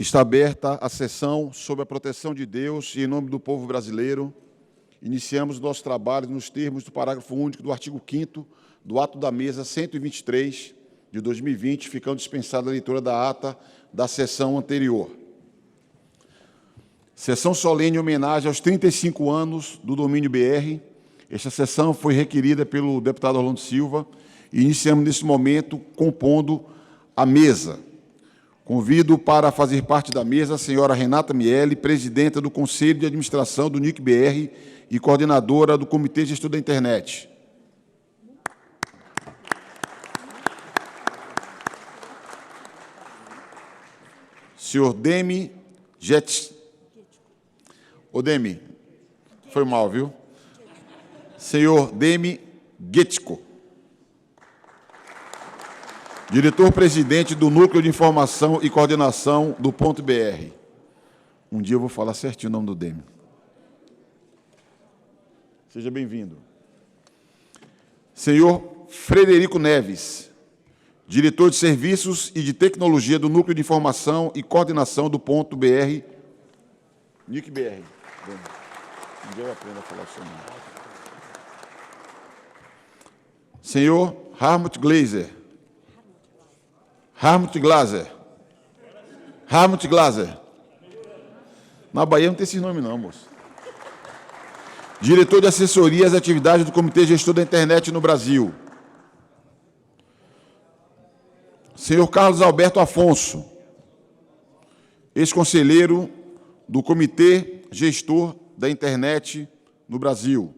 Está aberta a sessão sob a proteção de Deus e em nome do povo brasileiro. Iniciamos nosso trabalho nos termos do parágrafo único do artigo 5º do ato da mesa 123 de 2020, ficando dispensada a leitura da ata da sessão anterior. Sessão solene em homenagem aos 35 anos do domínio BR. Esta sessão foi requerida pelo deputado Orlando Silva e iniciamos nesse momento compondo a mesa. Convido para fazer parte da mesa a senhora Renata Miele, presidenta do Conselho de Administração do NIC-BR e coordenadora do Comitê Gestor da Internet. Senhor Demi Getz. Ô, Demi, foi mal, viu? Senhor Demi Getsko, diretor-presidente do Núcleo de Informação e Coordenação do Ponto BR. Um dia eu vou falar certinho o nome do Demi. Seja bem-vindo. Senhor Frederico Neves, diretor de Serviços e de Tecnologia do Núcleo de Informação e Coordenação do Ponto BR. NIC-BR. Um dia eu aprendo a falar o seu nome. Senhor Harmut Glaser. Harmut Glaser. Na Bahia não tem esses nomes não, moço. Diretor de Assessoria às Atividades do Comitê Gestor da Internet no Brasil. Senhor Carlos Alberto Afonso, ex-conselheiro do Comitê Gestor da Internet no Brasil.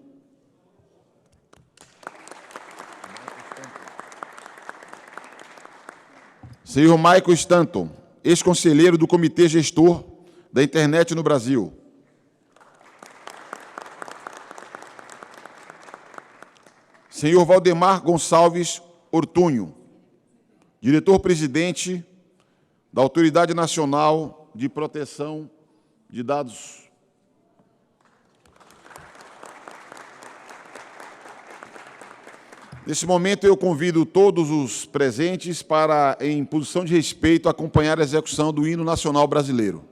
Senhor Michael Stanton, ex-conselheiro do Comitê Gestor da Internet no Brasil. Senhor Valdemar Gonçalves Ortunho, diretor-presidente da Autoridade Nacional de Proteção de Dados. Nesse momento, eu convido todos os presentes para, em posição de respeito, acompanhar a execução do hino nacional brasileiro.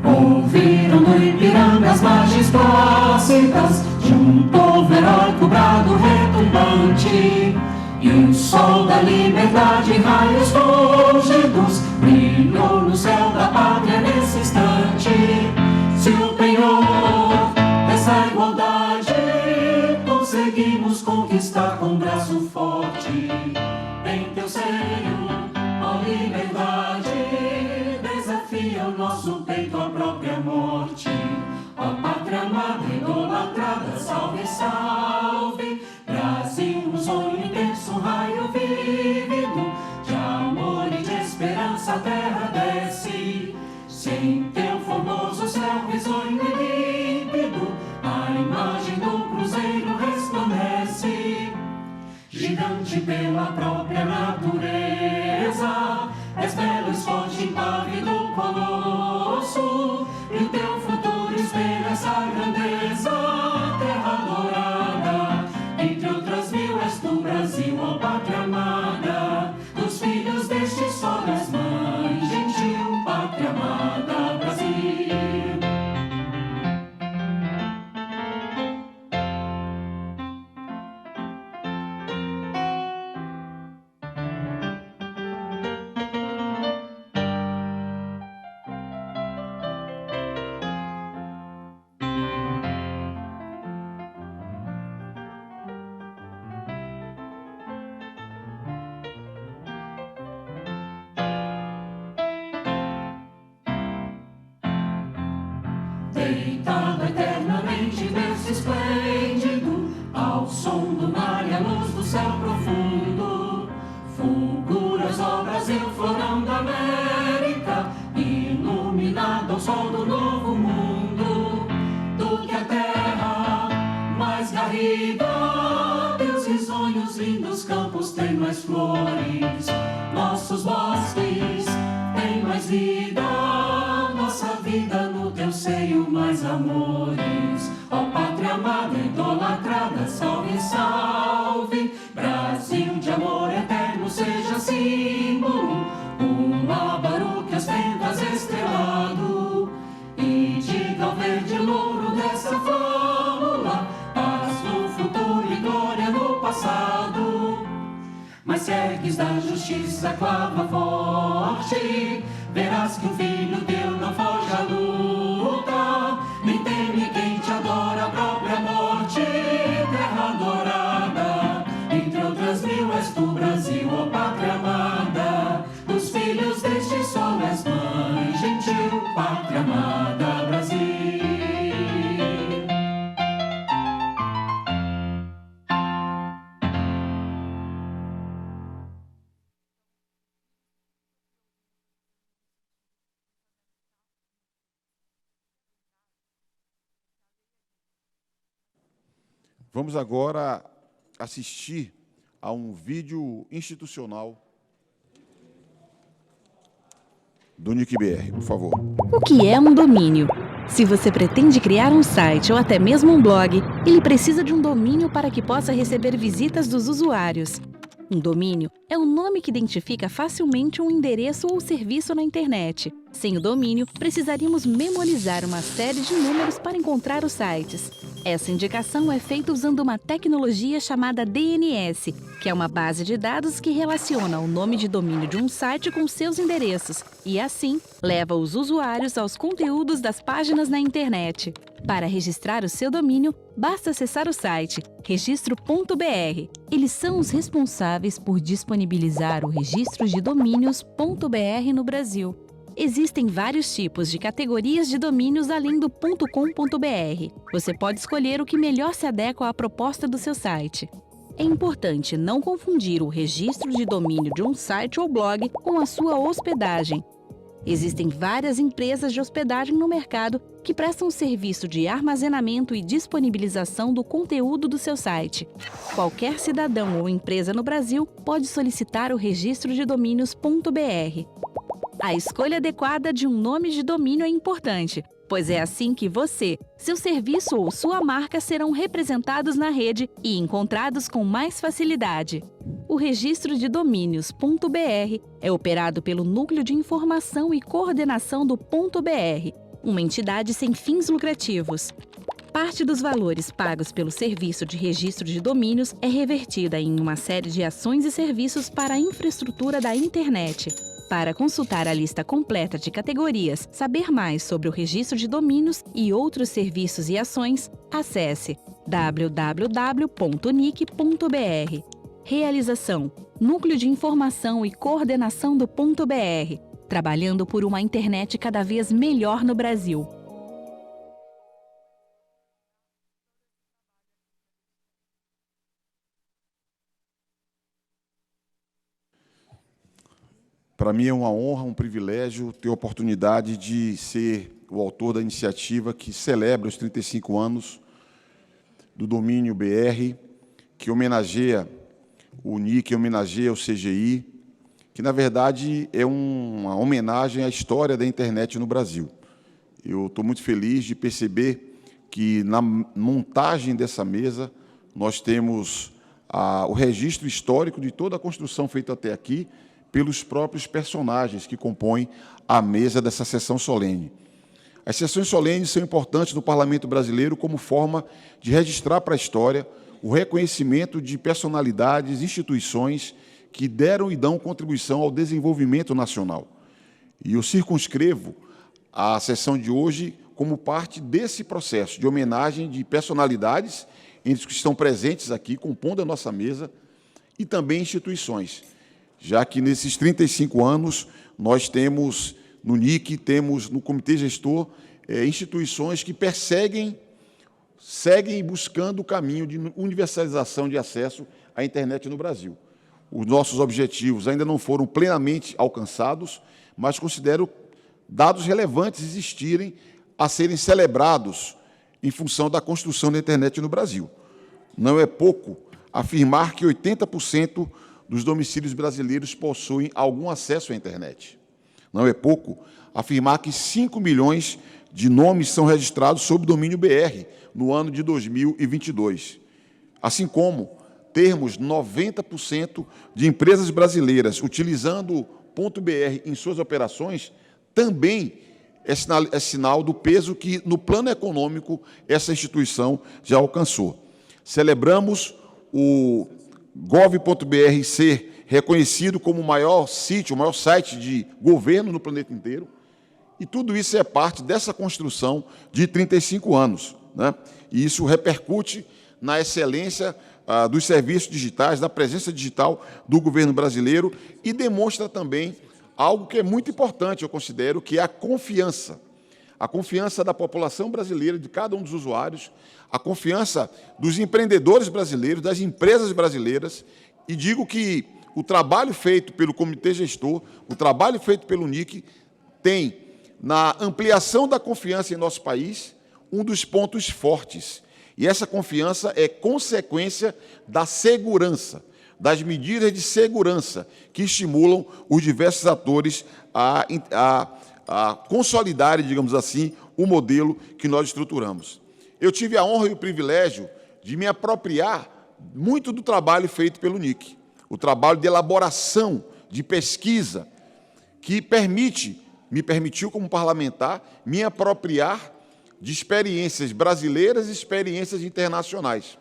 Ouviram no Ipiranga as margens plácidas de um povo heróico brado retumbante, e o sol da liberdade em raios fúlgidos brilhou no céu da pátria nesse instante. Se o penhor dessa igualdade conseguimos conquistar com um braço forte, em teu seio, ó liberdade, desafia o nosso peito à própria morte. Ó pátria amada, idolatrada, salve, salve, Brasil, um sonho intenso, um raio vívido de amor e de esperança a terra desce. Sem teu formoso céu risonho e límpido, a imagem do cruzeiro resplandece. Gigante pela própria natureza, és belo, és forte, impávido colosso, e o teu futuro espelha essa grandeza. Terra dourada, entre outras mil, és tu, Brasil, ó pátria amada, dos filhos deste sol das mães, gentil pátria amada, Brasil. Deitado eternamente, berço esplêndido, ao som do mar e à luz do céu profundo, lindos campos têm mais flores, nossos bosques têm mais vida, nossa vida no teu seio mais amores. Ó pátria amada, idolatrada, salve, salve, Brasil de amor eterno seja símbolo, um lábaro que ostenta as estrelado, e diga ao verde louro dessa fórmula, paz no futuro e glória no passado. Mas se ergues da justiça clava forte, verás que o filho teu não foge à luta, nem teme quem te adora a própria morte. Terra adorada, entre outras mil és tu, Brasil, ó pátria amada, dos filhos deste sol és mãe gentil, pátria amada, Brasil. Vamos agora assistir a um vídeo institucional do NIC-BR, por favor. O que é um domínio? Se você pretende criar um site ou até mesmo um blog, ele precisa de um domínio para que possa receber visitas dos usuários. Um domínio é um nome que identifica facilmente um endereço ou serviço na internet. Sem o domínio, precisaríamos memorizar uma série de números para encontrar os sites. Essa indicação é feita usando uma tecnologia chamada DNS, que é uma base de dados que relaciona o nome de domínio de um site com seus endereços e, assim, leva os usuários aos conteúdos das páginas na internet. Para registrar o seu domínio, basta acessar o site registro.br. Eles são os responsáveis por disponibilizar o registro de domínios.br no Brasil. Existem vários tipos de categorias de domínios além do .com.br. Você pode escolher o que melhor se adequa à proposta do seu site. É importante não confundir o registro de domínio de um site ou blog com a sua hospedagem. Existem várias empresas de hospedagem no mercado que prestam o serviço de armazenamento e disponibilização do conteúdo do seu site. Qualquer cidadão ou empresa no Brasil pode solicitar o registro de domínios.br. A escolha adequada de um nome de domínio é importante, pois é assim que você, seu serviço ou sua marca serão representados na rede e encontrados com mais facilidade. O registro de domínios.br é operado pelo Núcleo de Informação e Coordenação do .br, uma entidade sem fins lucrativos. Parte dos valores pagos pelo serviço de registro de domínios é revertida em uma série de ações e serviços para a infraestrutura da internet. Para consultar a lista completa de categorias, saber mais sobre o registro de domínios e outros serviços e ações, acesse www.nic.br. Realização: Núcleo de Informação e Coordenação do .br, trabalhando por uma internet cada vez melhor no Brasil. Para mim é uma honra, um privilégio ter a oportunidade de ser o autor da iniciativa que celebra os 35 anos do domínio BR, que homenageia o NIC, homenageia o CGI, que, na verdade, é uma homenagem à história da internet no Brasil. Eu estou muito feliz de perceber que, na montagem dessa mesa, nós temos o registro histórico de toda a construção feita até aqui, pelos próprios personagens que compõem a mesa dessa sessão solene. As sessões solenes são importantes no Parlamento brasileiro como forma de registrar para a história o reconhecimento de personalidades, instituições que deram e dão contribuição ao desenvolvimento nacional. E eu circunscrevo a sessão de hoje como parte desse processo de homenagem de personalidades, entre os que estão presentes aqui, compondo a nossa mesa, e também instituições, já que nesses 35 anos nós temos no NIC, temos no Comitê Gestor, instituições que seguem buscando o caminho de universalização de acesso à internet no Brasil. Os nossos objetivos ainda não foram plenamente alcançados, mas considero dados relevantes existirem a serem celebrados em função da construção da internet no Brasil. Não é pouco afirmar que 80% dos domicílios brasileiros possuem algum acesso à internet. Não é pouco afirmar que 5 milhões de nomes são registrados sob domínio BR no ano de 2022. Assim como termos 90% de empresas brasileiras utilizando o .br em suas operações, também é sinal do peso que, no plano econômico, essa instituição já alcançou. Celebramos o gov.br ser reconhecido como o maior sítio, o maior site de governo no planeta inteiro, e tudo isso é parte dessa construção de 35 anos, né? E isso repercute na excelência dos serviços digitais, da presença digital do governo brasileiro e demonstra também algo que é muito importante, eu considero, que é a confiança da população brasileira, de cada um dos usuários, a confiança dos empreendedores brasileiros, das empresas brasileiras, e digo que o trabalho feito pelo Comitê Gestor, o trabalho feito pelo NIC, tem, na ampliação da confiança em nosso país, um dos pontos fortes. E essa confiança é consequência da segurança, das medidas de segurança que estimulam os diversos atores a consolidarem, digamos assim, o modelo que nós estruturamos. Eu tive a honra e o privilégio de me apropriar muito do trabalho feito pelo NIC, o trabalho de elaboração, de pesquisa, que me permitiu, como parlamentar, me apropriar de experiências brasileiras e experiências internacionais,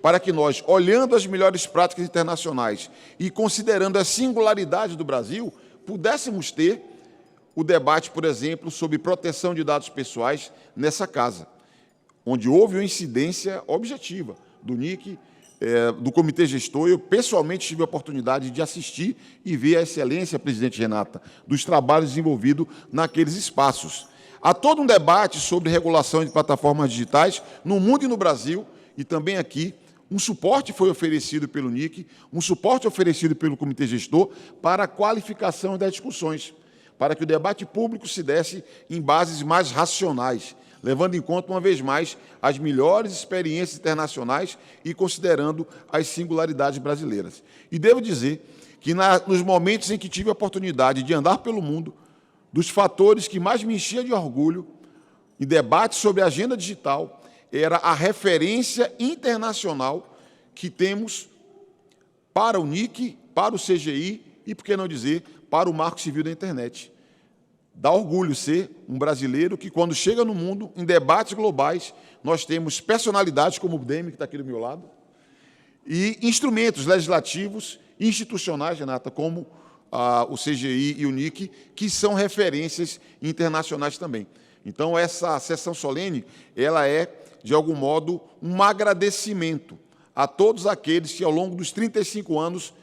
para que nós, olhando as melhores práticas internacionais e considerando a singularidade do Brasil, pudéssemos ter o debate, por exemplo, sobre proteção de dados pessoais nessa casa, onde houve uma incidência objetiva do NIC, do Comitê Gestor. Eu, pessoalmente, tive a oportunidade de assistir e ver a excelência, presidente Renata, dos trabalhos desenvolvidos naqueles espaços. Há todo um debate sobre regulação de plataformas digitais no mundo e no Brasil, e também aqui. Um suporte foi oferecido pelo NIC, um suporte oferecido pelo Comitê Gestor para a qualificação das discussões, para que o debate público se desse em bases mais racionais, levando em conta, uma vez mais, as melhores experiências internacionais e considerando as singularidades brasileiras. E devo dizer que, nos momentos em que tive a oportunidade de andar pelo mundo, dos fatores que mais me enchia de orgulho em debates sobre a agenda digital era a referência internacional que temos para o NIC, para o CGI e, por que não dizer, para o Marco Civil da Internet. Dá orgulho ser um brasileiro que, quando chega no mundo, em debates globais, nós temos personalidades como o Demi, que está aqui do meu lado, e instrumentos legislativos e institucionais, Renata, como o CGI e o NIC, que são referências internacionais também. Então, essa sessão solene, ela é, de algum modo, um agradecimento a todos aqueles que, ao longo dos 35 anos,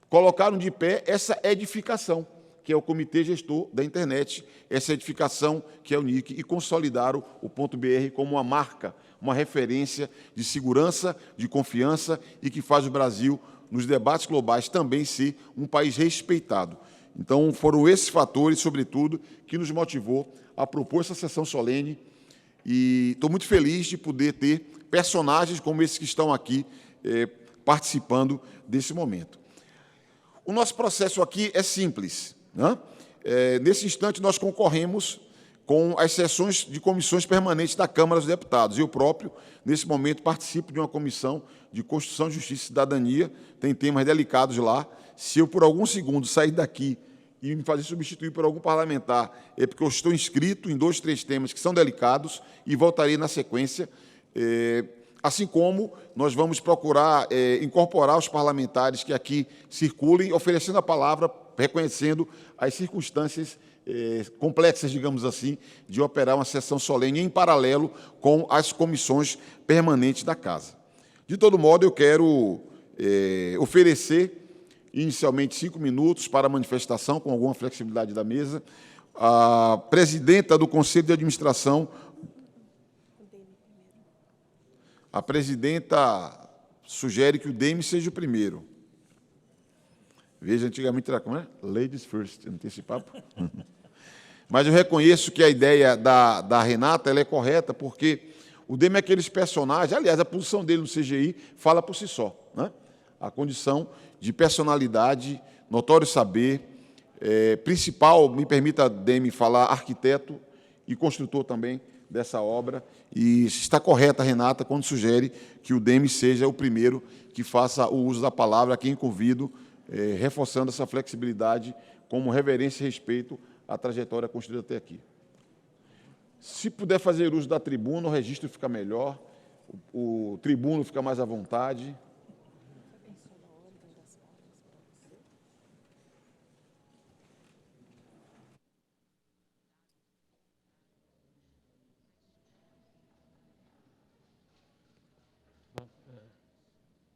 colocaram de pé essa edificação, que é o Comitê Gestor da Internet, essa edificação que é o NIC, e consolidaram o .br como uma marca, uma referência de segurança, de confiança, e que faz o Brasil, nos debates globais, também ser um país respeitado. Então, foram esses fatores, sobretudo, que nos motivou a propor essa sessão solene, e estou muito feliz de poder ter personagens como esses que estão aqui participando desse momento. O nosso processo aqui é simples, né? Nesse instante, nós concorremos com as sessões de comissões permanentes da Câmara dos Deputados. Eu próprio, nesse momento, participo de uma comissão de Constituição, Justiça e Cidadania, tem temas delicados lá. Se eu, por algum segundo, sair daqui e me fazer substituir por algum parlamentar, é porque eu estou inscrito em 2, 3 temas que são delicados e voltarei na sequência. Assim como nós vamos procurar incorporar os parlamentares que aqui circulem, oferecendo a palavra, reconhecendo as circunstâncias complexas, digamos assim, de operar uma sessão solene em paralelo com as comissões permanentes da Casa. De todo modo, eu quero oferecer inicialmente 5 minutos para a manifestação, com alguma flexibilidade da mesa. A presidenta do Conselho de Administração, a presidenta sugere que o Demi seja o primeiro. Veja, antigamente era como é? Ladies first, não tem esse papo? Mas eu reconheço que a ideia da Renata ela é correta, porque O DEM é aqueles personagens, aliás, a posição dele no CGI fala por si só, né? A condição de personalidade, notório saber, principal, me permita, DEM, falar, arquiteto e construtor também dessa obra. E está correta, Renata, quando sugere que o DEM seja o primeiro que faça o uso da palavra, a quem convido, reforçando essa flexibilidade como reverência e respeito à trajetória construída até aqui. Se puder fazer uso da tribuna, o registro fica melhor, o tribuno fica mais à vontade.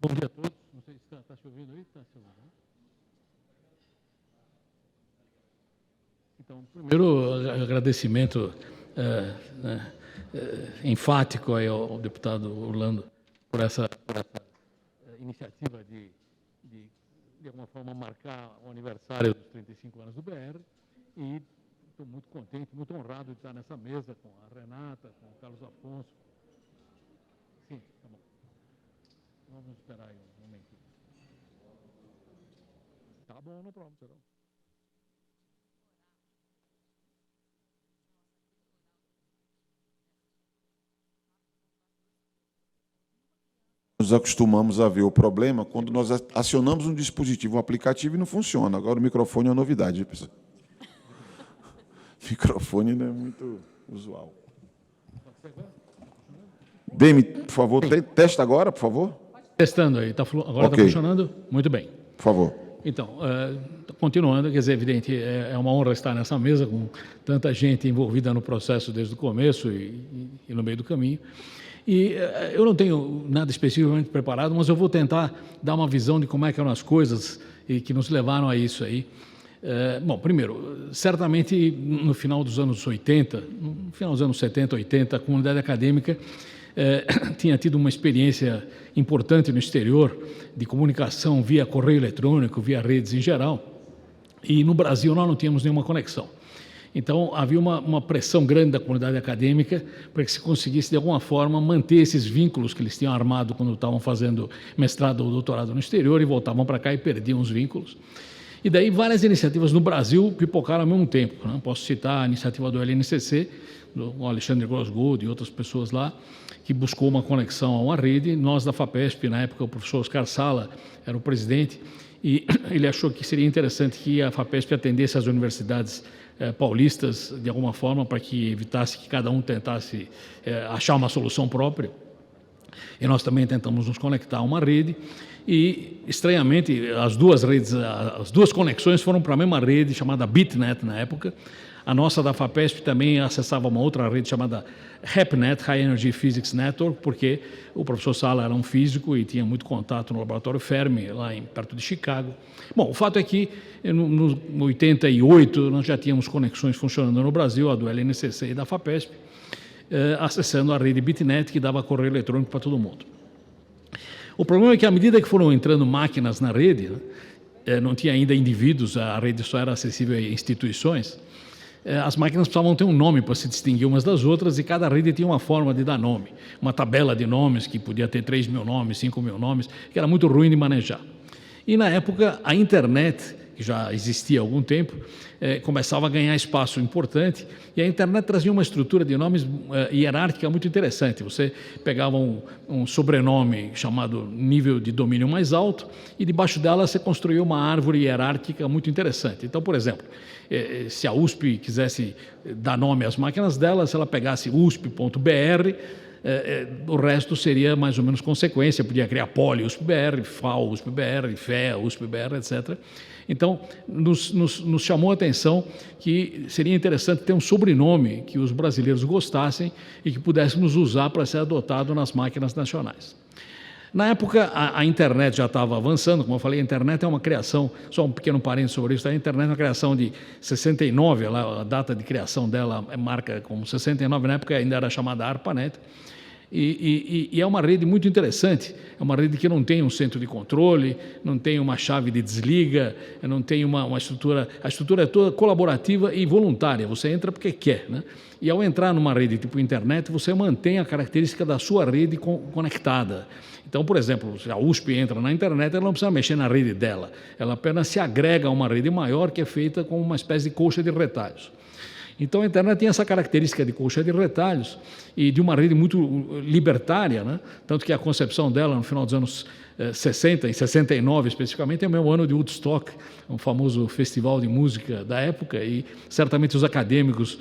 Bom dia a todos. Não sei se está chovendo aí. Está chovendo, né? Então, primeiro, agradecimento enfático aí ao deputado Orlando por essa iniciativa de alguma forma, marcar o aniversário dos 35 anos do BR. E estou muito contente, muito honrado de estar nessa mesa com a Renata, com o Carlos Afonso. Sim, tá bom. Vamos esperar aí um momentinho. Tá bom, não pronto, será? Nós acostumamos a ver o problema quando nós acionamos um dispositivo, um aplicativo, e não funciona. Agora o microfone é uma novidade, pessoal. Microfone não é muito usual. Demi, por favor, testa agora, por favor. Testando aí, agora está funcionando? Muito bem. Por favor. Então, continuando, quer dizer, evidente, é uma honra estar nessa mesa com tanta gente envolvida no processo desde o começo e no meio do caminho. E eu não tenho nada especificamente preparado, mas eu vou tentar dar uma visão de como é que eram as coisas e que nos levaram a isso aí. Bom, primeiro, certamente no final dos anos 80, no final dos anos 70, 80, a comunidade acadêmica tinha tido uma experiência importante no exterior de comunicação via correio eletrônico, via redes em geral, e no Brasil nós não tínhamos nenhuma conexão. Então, havia uma pressão grande da comunidade acadêmica para que se conseguisse, de alguma forma, manter esses vínculos que eles tinham armado quando estavam fazendo mestrado ou doutorado no exterior e voltavam para cá e perdiam os vínculos. E daí várias iniciativas no Brasil pipocaram ao mesmo tempo, né? Posso citar a iniciativa do LNCC, do Alexandre Grosgold e outras pessoas lá, que buscou uma conexão a uma rede. Nós da FAPESP, na época, o professor Oscar Sala era o presidente, e ele achou que seria interessante que a FAPESP atendesse às universidades paulistas, de alguma forma, para que evitasse que cada um tentasse achar uma solução própria. E nós também tentamos nos conectar a uma rede e, estranhamente, as duas conexões foram para a mesma rede, chamada BitNet na época. A nossa da FAPESP também acessava uma outra rede chamada HEPNet, High Energy Physics Network, porque o professor Sala era um físico e tinha muito contato no laboratório Fermi, lá perto de Chicago. Bom, o fato é que, no 88, nós já tínhamos conexões funcionando no Brasil, a do LNCC e da FAPESP, acessando a rede BitNet, que dava correio eletrônico para todo mundo. O problema é que, à medida que foram entrando máquinas na rede, não tinha ainda indivíduos, a rede só era acessível a instituições, as máquinas precisavam ter um nome para se distinguir umas das outras, e cada rede tinha uma forma de dar nome, uma tabela de nomes que podia ter 3.000 nomes, 5.000 nomes, que era muito ruim de manejar. E, na época, a internet, que já existia há algum tempo, começava a ganhar espaço importante, e a internet trazia uma estrutura de nomes hierárquica muito interessante. Você pegava um sobrenome chamado nível de domínio mais alto, e debaixo dela você construía uma árvore hierárquica muito interessante. Então, por exemplo, se a USP quisesse dar nome às máquinas dela, se ela pegasse usp.br, o resto seria mais ou menos consequência, podia criar Poli USP-BR, FAO USP-BR, FEA USP-BR, etc. Então, nos chamou a atenção que seria interessante ter um sobrenome que os brasileiros gostassem e que pudéssemos usar para ser adotado nas máquinas nacionais. Na época, a internet já estava avançando, como eu falei, a internet é uma criação, só um pequeno parênteses sobre isso, a internet é uma criação de 69, a data de criação dela marca como 69, na época ainda era chamada ARPANET, E é uma rede muito interessante, é uma rede que não tem um centro de controle, não tem uma chave de desliga, não tem uma estrutura, a estrutura é toda colaborativa e voluntária, você entra porque quer, né? E ao entrar numa rede tipo internet, você mantém a característica da sua rede conectada. Então, por exemplo, se a USP entra na internet, ela não precisa mexer na rede dela, ela apenas se agrega a uma rede maior que é feita com uma espécie de colcha de retalhos. Então, a internet tem essa característica de colcha de retalhos e de uma rede muito libertária, né? Tanto que a concepção dela, no final dos anos 60, em 69 especificamente, é o mesmo ano de Woodstock, um famoso festival de música da época, e certamente os acadêmicos,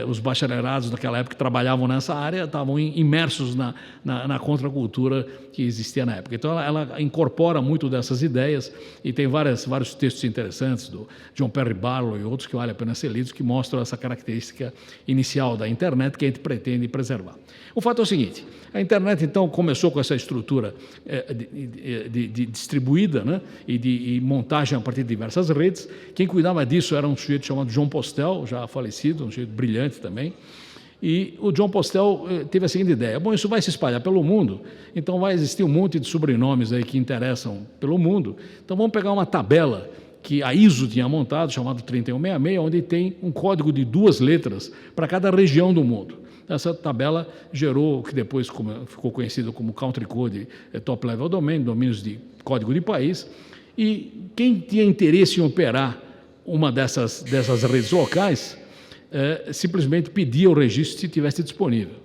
os bacharelados daquela época que trabalhavam nessa área, estavam imersos na contracultura que existia na época. Então, ela incorpora muito dessas ideias e tem vários textos interessantes do John Perry Barlow e outros que vale a pena ser lidos, que mostram essa característica inicial da internet que a gente pretende preservar. O fato é o seguinte, a internet, então, começou com essa estrutura de distribuída, né, e montagem a partir de diversas redes. Quem cuidava disso era um sujeito chamado John Postel, já falecido, um sujeito brilhante também. E o John Postel teve a seguinte ideia: bom, isso vai se espalhar pelo mundo, então vai existir um monte de sobrenomes aí que interessam pelo mundo. Então vamos pegar uma tabela que a ISO tinha montado, chamado 3166, onde tem um código de 2 letras para cada região do mundo. Essa tabela gerou o que depois ficou conhecido como Country Code Top Level Domain, domínios de código de país. E quem tinha interesse em operar uma dessas redes locais simplesmente pedia o registro se estivesse disponível.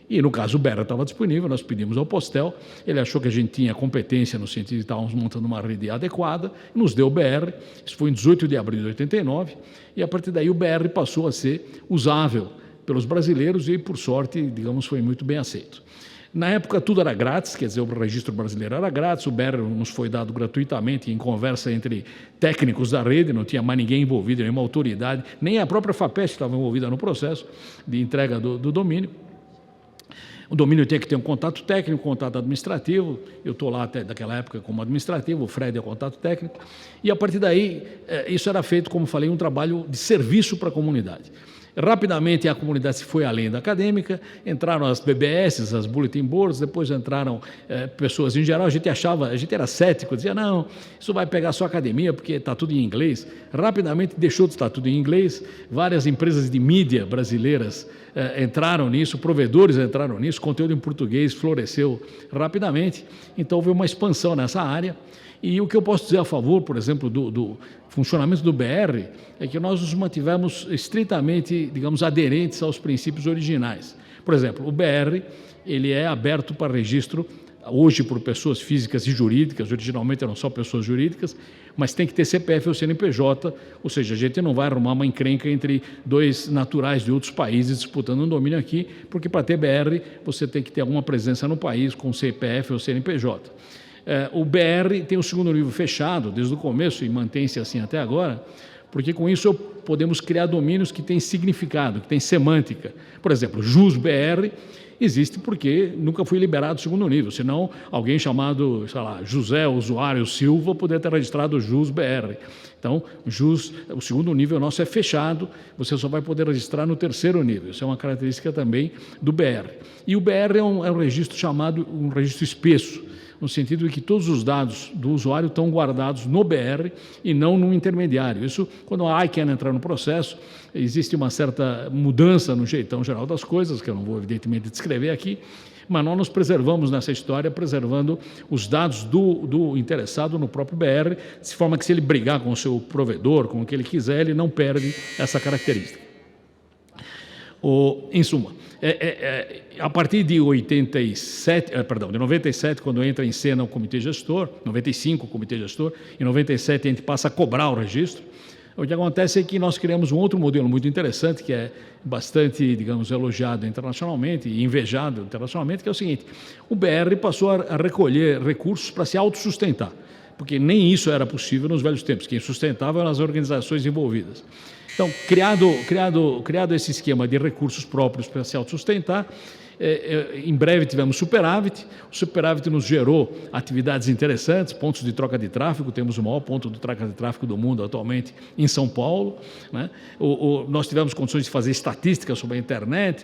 E no caso o BR estava disponível, nós pedimos ao Postel, ele achou que a gente tinha competência no sentido de estávamos montando uma rede adequada, nos deu o BR, isso foi em 18 de abril de 89, e a partir daí o BR passou a ser usável pelos brasileiros e, por sorte, digamos, foi muito bem aceito. Na época tudo era grátis, quer dizer, o registro brasileiro era grátis, o BR nos foi dado gratuitamente em conversa entre técnicos da rede, não tinha mais ninguém envolvido, nenhuma autoridade, nem a própria FAPESP estava envolvida no processo de entrega do domínio. O domínio tinha que ter um contato técnico, um contato administrativo, eu estou lá até daquela época como administrativo, o Fred é o contato técnico, e a partir daí isso era feito, como falei, um trabalho de serviço para a comunidade. Rapidamente a comunidade se foi além da acadêmica, entraram as BBS, as Bulletin Boards, depois entraram pessoas em geral, a gente era cético, dizia, não, isso vai pegar só a academia porque está tudo em inglês. Rapidamente deixou de estar tudo em inglês, várias empresas de mídia brasileiras entraram nisso, provedores entraram nisso, conteúdo em português floresceu rapidamente, então houve uma expansão nessa área. E o que eu posso dizer a favor, por exemplo, do funcionamento do BR, é que nós nos mantivemos estritamente, digamos, aderentes aos princípios originais. Por exemplo, o BR, ele é aberto para registro hoje por pessoas físicas e jurídicas, originalmente eram só pessoas jurídicas, mas tem que ter CPF ou CNPJ, ou seja, a gente não vai arrumar uma encrenca entre dois naturais de outros países disputando um domínio aqui, porque para ter BR você tem que ter alguma presença no país com CPF ou CNPJ. O BR tem o segundo nível fechado desde o começo e mantém-se assim até agora, porque com isso podemos criar domínios que têm significado, que têm semântica. Por exemplo, JusBR existe porque nunca foi liberado o segundo nível, senão alguém chamado, sei lá, José Usuário Silva poderia ter registrado JusBR. Então, o segundo nível nosso é fechado, você só vai poder registrar no terceiro nível, isso é uma característica também do BR. E o BR é um registro chamado, um registro espesso, no sentido de que todos os dados do usuário estão guardados no BR e não no intermediário. Isso, quando a ICANN entrar no processo, existe uma certa mudança no jeitão geral das coisas, que eu não vou, evidentemente, descrever aqui, mas nós nos preservamos nessa história, preservando os dados do interessado no próprio BR, de forma que se ele brigar com o seu provedor, com o que ele quiser, ele não perde essa característica. Em suma, a partir de 97, quando entra em cena o comitê gestor, 95 o comitê gestor, em 97 a gente passa a cobrar o registro. O que acontece é que nós criamos um outro modelo muito interessante, que é bastante, digamos, elogiado internacionalmente e invejado internacionalmente, que é o seguinte: o BR passou a recolher recursos para se autossustentar, porque nem isso era possível nos velhos tempos, quem sustentava eram as organizações envolvidas. Então, criado esse esquema de recursos próprios para se autossustentar, Em breve tivemos superávit, o superávit nos gerou atividades interessantes, pontos de troca de tráfego, temos o maior ponto de troca de tráfego do mundo atualmente em São Paulo, né? Nós tivemos condições de fazer estatísticas sobre a internet,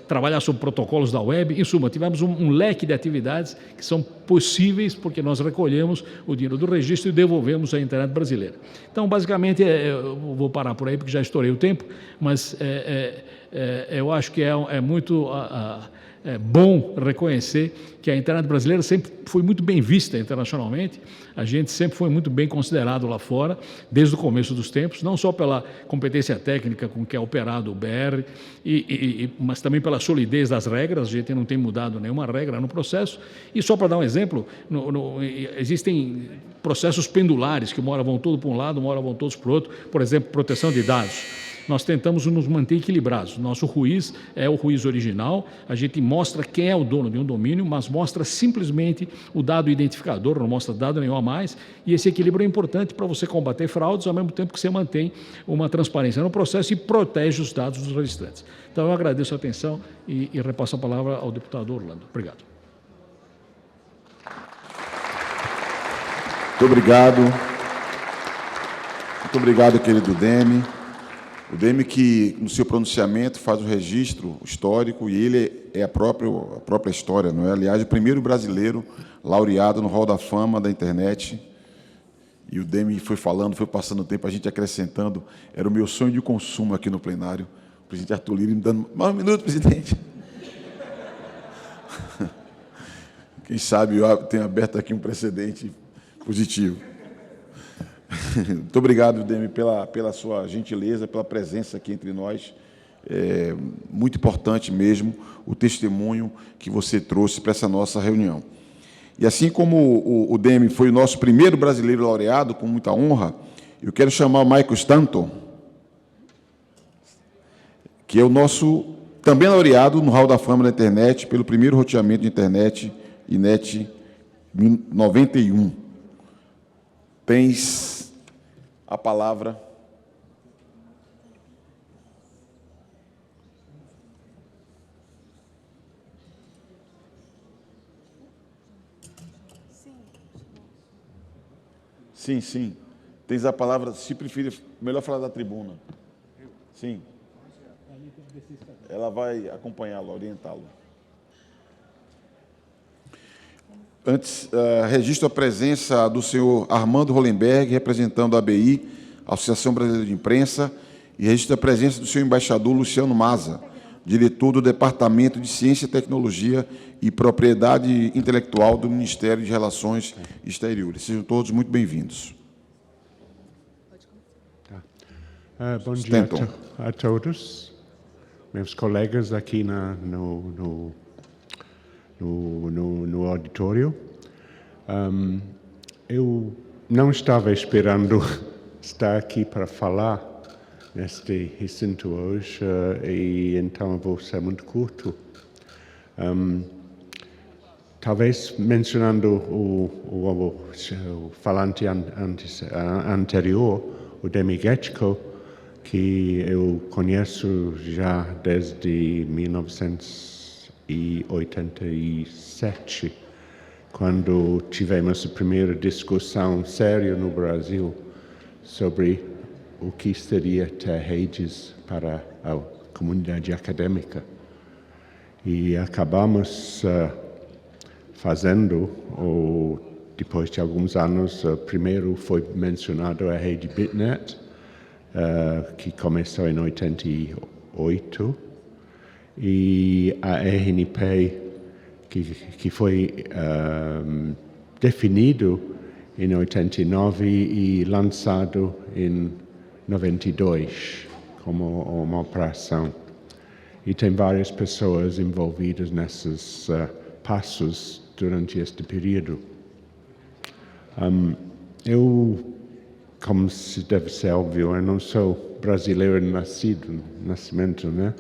trabalhar sobre protocolos da web, em suma, tivemos um leque de atividades que são possíveis porque nós recolhemos o dinheiro do registro e devolvemos à internet brasileira. Então, basicamente, eu vou parar por aí porque já estourei o tempo, mas eu acho que é muito bom reconhecer que a internet brasileira sempre foi muito bem vista internacionalmente, a gente sempre foi muito bem considerado lá fora, desde o começo dos tempos, não só pela competência técnica com que é operado o BR, mas também pela solidez das regras, a gente não tem mudado nenhuma regra no processo. E só para dar um exemplo, existem processos pendulares, que uma hora vão todos para um lado, uma hora vão todos para o outro, por exemplo, proteção de dados. Nós tentamos nos manter equilibrados. Nosso RUIS é o RUIS original, a gente mostra quem é o dono de um domínio, mas mostra simplesmente o dado identificador, não mostra dado nenhum a mais, e esse equilíbrio é importante para você combater fraudes, ao mesmo tempo que você mantém uma transparência no processo e protege os dados dos registrantes. Então, eu agradeço a atenção e repasso a palavra ao deputado Orlando. Obrigado. Muito obrigado. Muito obrigado, querido Demi. O Demi que, no seu pronunciamento, faz o registro histórico e ele é a própria história, não é? Aliás, o primeiro brasileiro laureado no Hall da Fama da internet. E o Demi foi falando, foi passando o tempo, a gente acrescentando. Era o meu sonho de consumo aqui no plenário. O presidente Arthur Lira me dando... Mais um minuto, presidente. Quem sabe eu tenho aberto aqui um precedente positivo. Muito obrigado, Demi, pela sua gentileza, pela presença aqui entre nós. É muito importante mesmo o testemunho que você trouxe para essa nossa reunião. E assim como o Demi foi o nosso primeiro brasileiro laureado, com muita honra, eu quero chamar o Michael Stanton, que é o nosso também laureado no Hall da Fama da internet, pelo primeiro roteamento de internet, INET 91. Tens a palavra. Sim, sim. Tens a palavra, se preferir, melhor falar da tribuna. Sim. Ela vai acompanhá-lo, orientá-lo. Antes, registro a presença do senhor Armando Hollenberg, representando a ABI, Associação Brasileira de Imprensa, e registro a presença do senhor embaixador Luciano Maza, diretor do Departamento de Ciência, Tecnologia e Propriedade Intelectual do Ministério de Relações Exteriores. Sejam todos muito bem-vindos. Bom dia a todos, meus colegas aqui no auditório. Eu não estava esperando estar aqui para falar neste recinto hoje, e então eu vou ser muito curto. Talvez mencionando o falante anterior, o Demi Getchko, que eu conheço já desde 1987, quando tivemos a primeira discussão séria no Brasil sobre o que seria ter redes para a comunidade acadêmica. E acabamos fazendo, depois de alguns anos, primeiro foi mencionado a rede BitNet, que começou em 88, e a RNP, que foi definido em 89 e lançado em 92 como uma operação. E tem várias pessoas envolvidas nesses passos durante este período. Como se deve ser óbvio, eu não sou brasileiro nascimento, né?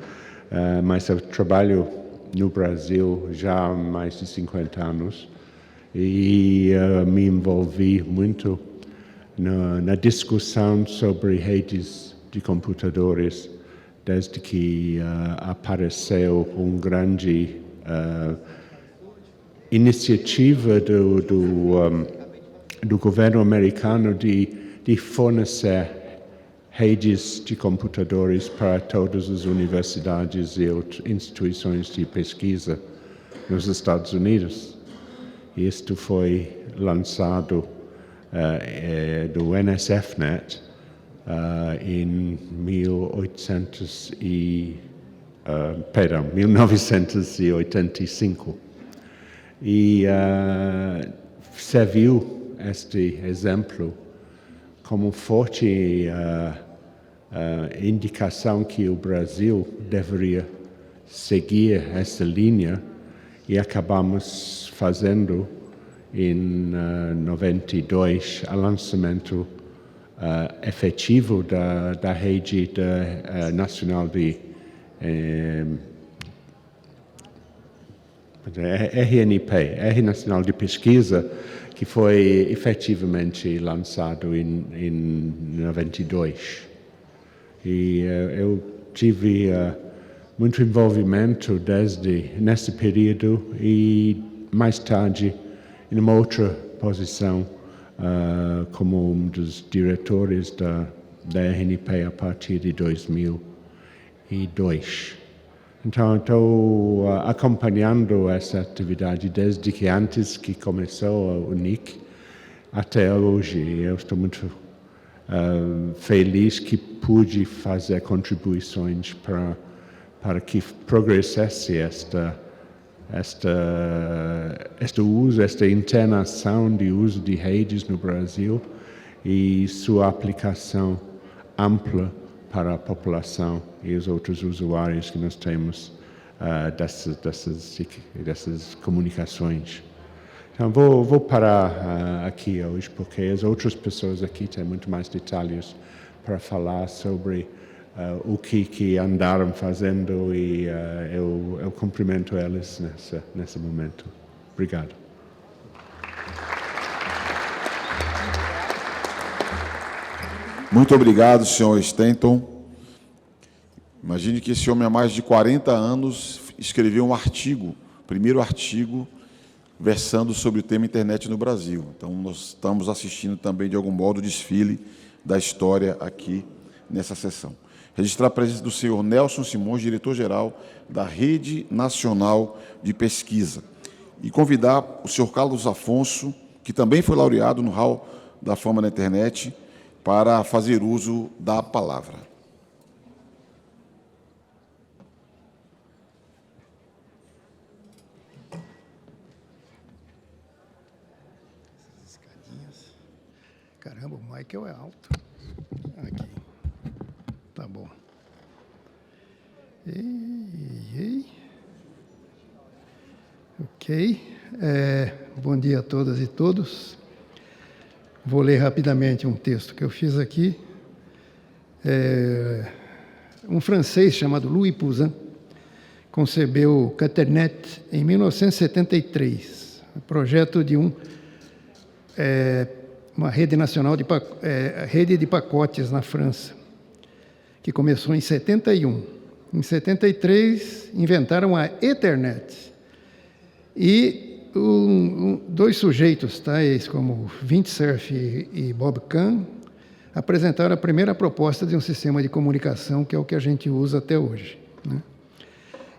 Mas eu trabalho no Brasil já há mais de 50 anos e me envolvi muito na discussão sobre redes de computadores desde que apareceu grande iniciativa do governo americano de fornecer redes de computadores para todas as universidades e instituições de pesquisa nos Estados Unidos. Isto foi lançado do NSFNet em 1985. E serviu este exemplo como forte indicação que o Brasil deveria seguir essa linha, e acabamos fazendo em 92 o lançamento efetivo da rede nacional de RNP, Rede Nacional de Pesquisa, que foi efetivamente lançado em 92. E eu tive muito envolvimento nesse período, e mais tarde em uma outra posição como um dos diretores da RNP a partir de 2002. Então, estou acompanhando essa atividade desde que antes que começou o NIC até hoje. Eu estou muito feliz que pude fazer contribuições para que progressasse esta internação de uso de redes no Brasil e sua aplicação ampla para a população e os outros usuários que nós temos dessas comunicações. Então, vou parar aqui hoje, porque as outras pessoas aqui têm muito mais detalhes para falar sobre o que andaram fazendo, e eu cumprimento eles nesse momento. Obrigado. Muito obrigado, senhor Stanton. Imagine que esse homem, há mais de 40 anos, escreveu um artigo, primeiro artigo, versando sobre o tema internet no Brasil. Então, nós estamos assistindo também, de algum modo, o desfile da história aqui nessa sessão. Registrar a presença do senhor Nelson Simões, diretor-geral da Rede Nacional de Pesquisa. E convidar o senhor Carlos Afonso, que também foi laureado no Hall da Fama da Internet, para fazer uso da palavra. Essas escadinhas. Caramba, o Michael é alto. Aqui. Tá bom. Ei. Ok. Bom dia a todas e todos. Vou ler rapidamente um texto que eu fiz aqui. Um francês chamado Louis Pouzin concebeu o Caternet em 1973, o projeto de uma rede nacional rede de pacotes na França, que começou em 71. Em 73, inventaram a Ethernet. E dois sujeitos tais como Vint Cerf e Bob Kahn apresentaram a primeira proposta de um sistema de comunicação, que é o que a gente usa até hoje, né?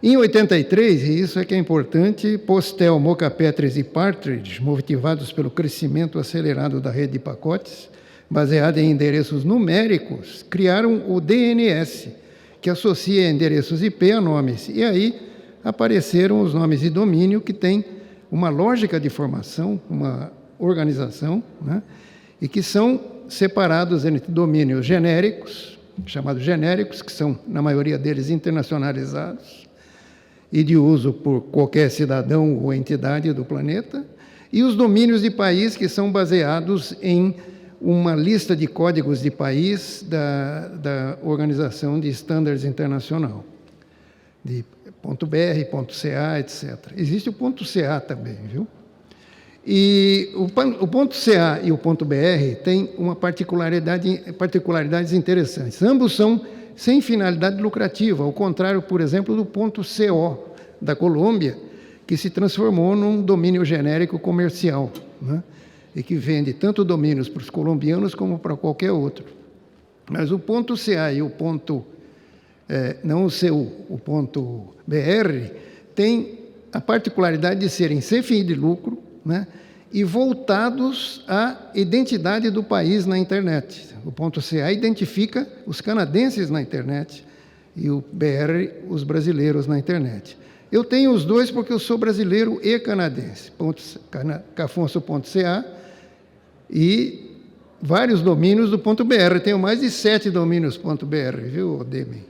Em 83, e isso é que é importante, Postel, Mocapetris e Partridge, motivados pelo crescimento acelerado da rede de pacotes, baseada em endereços numéricos, criaram o DNS, que associa endereços IP a nomes. E aí apareceram os nomes de domínio, que têm uma lógica de formação, uma organização, né? E que são separados entre domínios genéricos, chamados genéricos, que são, na maioria deles, internacionalizados e de uso por qualquer cidadão ou entidade do planeta, e os domínios de país, que são baseados em uma lista de códigos de país da Organização de Standards Internacional, de .br, .ca, etc. Existe o .ca também, viu? E o ponto .ca e o ponto .br têm uma particularidades interessantes. Ambos são sem finalidade lucrativa, ao contrário, por exemplo, do ponto .co da Colômbia, que se transformou num domínio genérico comercial, né? E que vende tanto domínios para os colombianos como para qualquer outro. Mas o ponto .ca e o ponto, não o seu, o ponto .br, tem a particularidade de serem sem fim de lucro, né? E voltados à identidade do país na internet. O ponto .ca identifica os canadenses na internet e o BR os brasileiros na internet. Eu tenho os dois porque eu sou brasileiro e canadense. Cafonso.ca e vários domínios do ponto .br. Tenho mais de 7 domínios ponto .br, viu, Demi?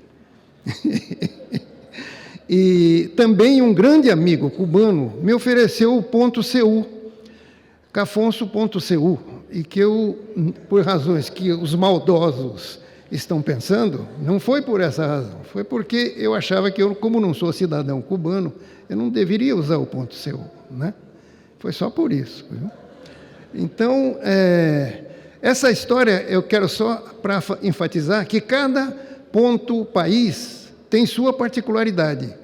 E também um grande amigo cubano me ofereceu o ponto .cu, cafonso.cu, e que eu, por razões que os maldosos estão pensando, não foi por essa razão, foi porque eu achava que eu, como não sou cidadão cubano, eu não deveria usar o ponto .cu, né? Foi só por isso, viu? Então, essa história eu quero só para enfatizar que cada ponto país tem sua particularidade.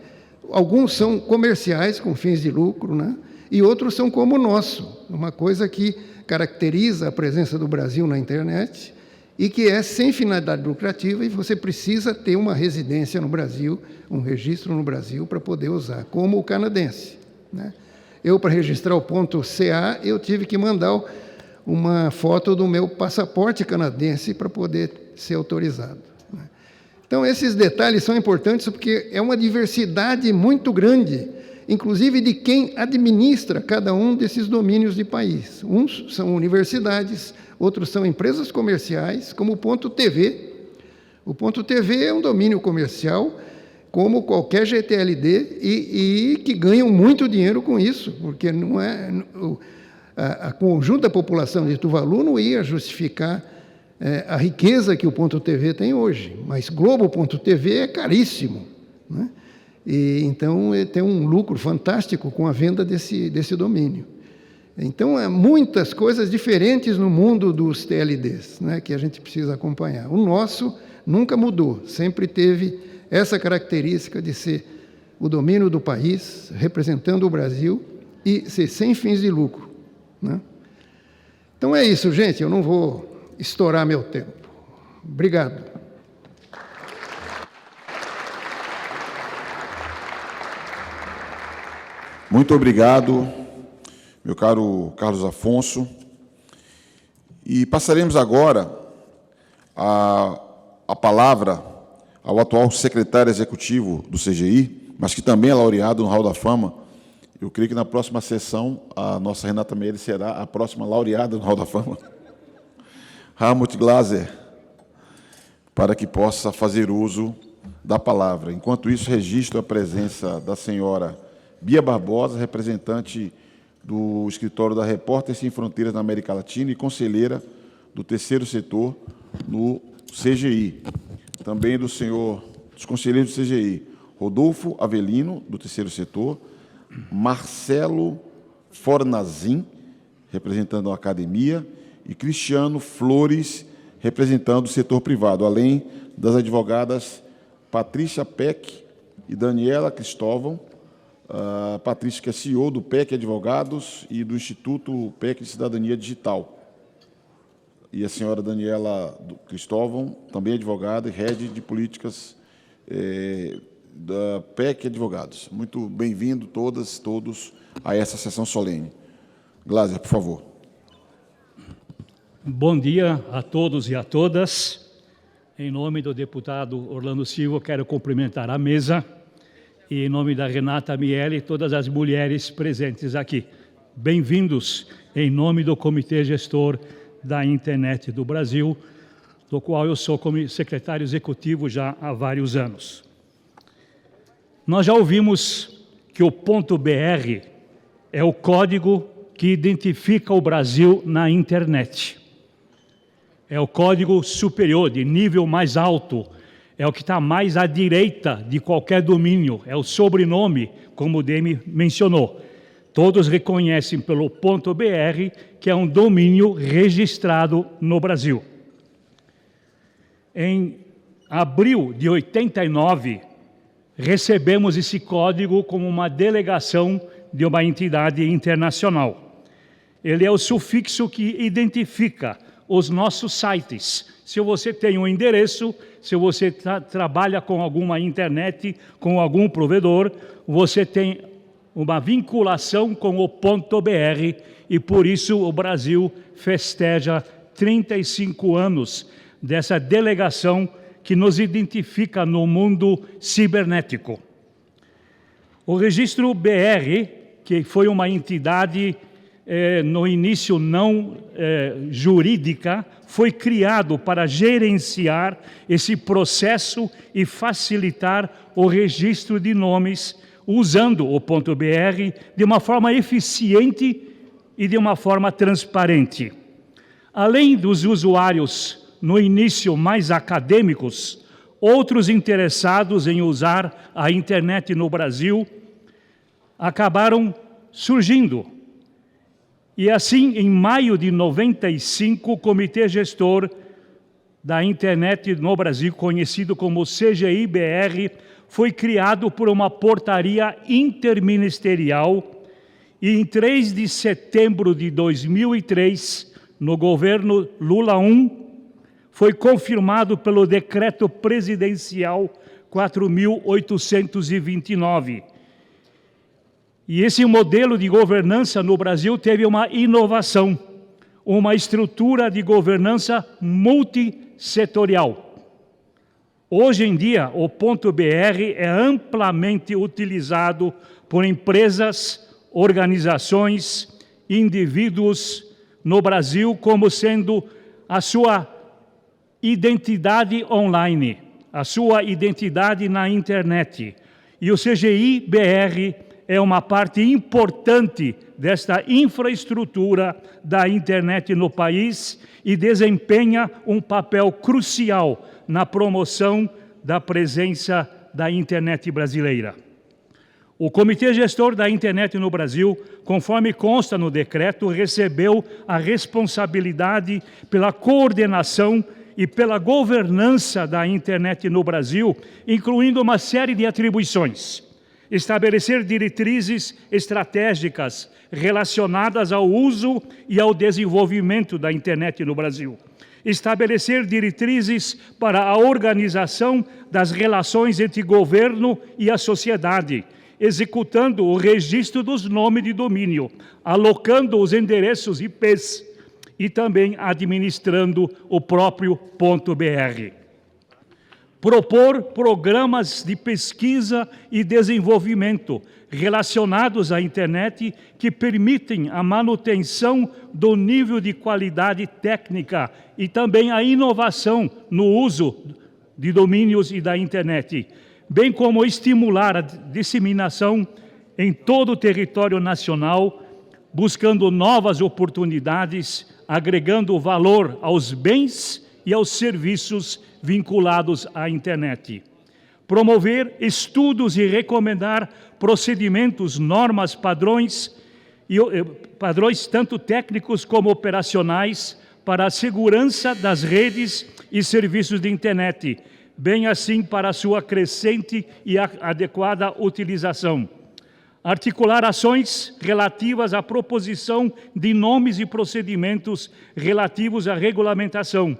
Alguns são comerciais, com fins de lucro, né? E outros são como o nosso, uma coisa que caracteriza a presença do Brasil na internet e que é sem finalidade lucrativa e você precisa ter uma residência no Brasil, um registro no Brasil para poder usar, como o canadense, né? Eu, para registrar o ponto .ca, eu tive que mandar uma foto do meu passaporte canadense para poder ser autorizado, né? Então, esses detalhes são importantes porque é uma diversidade muito grande, inclusive de quem administra cada um desses domínios de país. Uns são universidades, outros são empresas comerciais, como o ponto .tv. O ponto .tv é um domínio comercial, como qualquer GTLD, e que ganham muito dinheiro com isso, porque não é, a conjunto da população de Tuvalu não ia justificar a riqueza que o ponto .tv tem hoje, mas Globo.tv é caríssimo, né? E, então, tem um lucro fantástico com a venda desse domínio. Então, há muitas coisas diferentes no mundo dos TLDs, né, que a gente precisa acompanhar. O nosso nunca mudou, sempre teve essa característica de ser o domínio do país, representando o Brasil, e ser sem fins de lucro, né? Então, é isso, gente, eu não vou estourar meu tempo. Obrigado. Muito obrigado, meu caro Carlos Afonso. E passaremos agora a palavra ao atual secretário executivo do CGI, mas que também é laureado no Hall da Fama. Eu creio que na próxima sessão a nossa Renata Meire será a próxima laureada no Hall da Fama, Helmut Glaser, para que possa fazer uso da palavra. Enquanto isso, registro a presença da senhora Bia Barbosa, representante do escritório da Repórteres Sem Fronteiras na América Latina e conselheira do terceiro setor no CGI. Também dos conselheiros do CGI, Rodolfo Avelino, do terceiro setor, Marcelo Fornazin, representando a academia, e Cristiano Flores, representando o setor privado, além das advogadas Patrícia Peck e Daniela Cristóvão. Patrícia, que é CEO do PEC Advogados e do Instituto PEC de Cidadania Digital. E a senhora Daniela Cristóvão, também advogada e head de políticas da PEC Advogados. Muito bem-vindo todas, todos, a essa sessão solene. Glaser, por favor. Bom dia a todos e a todas. Em nome do deputado Orlando Silva, quero cumprimentar a mesa e, em nome da Renata Miele, todas as mulheres presentes aqui. Bem-vindos em nome do Comitê Gestor da Internet do Brasil, do qual eu sou secretário executivo já há vários anos. Nós já ouvimos que o .br é o código que identifica o Brasil na internet. É o código superior, de nível mais alto, é o que está mais à direita de qualquer domínio, é o sobrenome, como o Demi mencionou. Todos reconhecem pelo .br, que é um domínio registrado no Brasil. Em abril de 89, recebemos esse código como uma delegação de uma entidade internacional. Ele é o sufixo que identifica os nossos sites. Se você tem um endereço, se você trabalha com alguma internet, com algum provedor, você tem uma vinculação com o .br e por isso o Brasil festeja 35 anos dessa delegação que nos identifica no mundo cibernético. O registro BR, que foi uma entidade no início não jurídica, foi criado para gerenciar esse processo e facilitar o registro de nomes usando o .br de uma forma eficiente e de uma forma transparente. Além dos usuários no início mais acadêmicos, outros interessados em usar a internet no Brasil acabaram surgindo. E assim, em maio de 95, o Comitê Gestor da Internet no Brasil, conhecido como CGI-BR, foi criado por uma portaria interministerial e em 3 de setembro de 2003, no governo Lula I, foi confirmado pelo Decreto Presidencial 4.829. E esse modelo de governança no Brasil teve uma inovação, uma estrutura de governança multissetorial. Hoje em dia, o .br é amplamente utilizado por empresas, organizações, indivíduos no Brasil como sendo a sua identidade online, a sua identidade na internet. E o CGI-BR é uma parte importante desta infraestrutura da internet no país e desempenha um papel crucial na promoção da presença da internet brasileira. O Comitê Gestor da Internet no Brasil, conforme consta no decreto, recebeu a responsabilidade pela coordenação e pela governança da internet no Brasil, incluindo uma série de atribuições. Estabelecer diretrizes estratégicas relacionadas ao uso e ao desenvolvimento da internet no Brasil. Estabelecer diretrizes para a organização das relações entre governo e a sociedade, executando o registro dos nomes de domínio, alocando os endereços IPs e também administrando o próprio .br. Propor programas de pesquisa e desenvolvimento relacionados à internet que permitem a manutenção do nível de qualidade técnica e também a inovação no uso de domínios e da internet, bem como estimular a disseminação em todo o território nacional, buscando novas oportunidades, agregando valor aos bens e aos serviços vinculados à internet. Promover estudos e recomendar procedimentos, normas, padrões tanto técnicos como operacionais para a segurança das redes e serviços de internet, bem assim para a sua crescente e adequada utilização. Articular ações relativas à proposição de nomes e procedimentos relativos à regulamentação,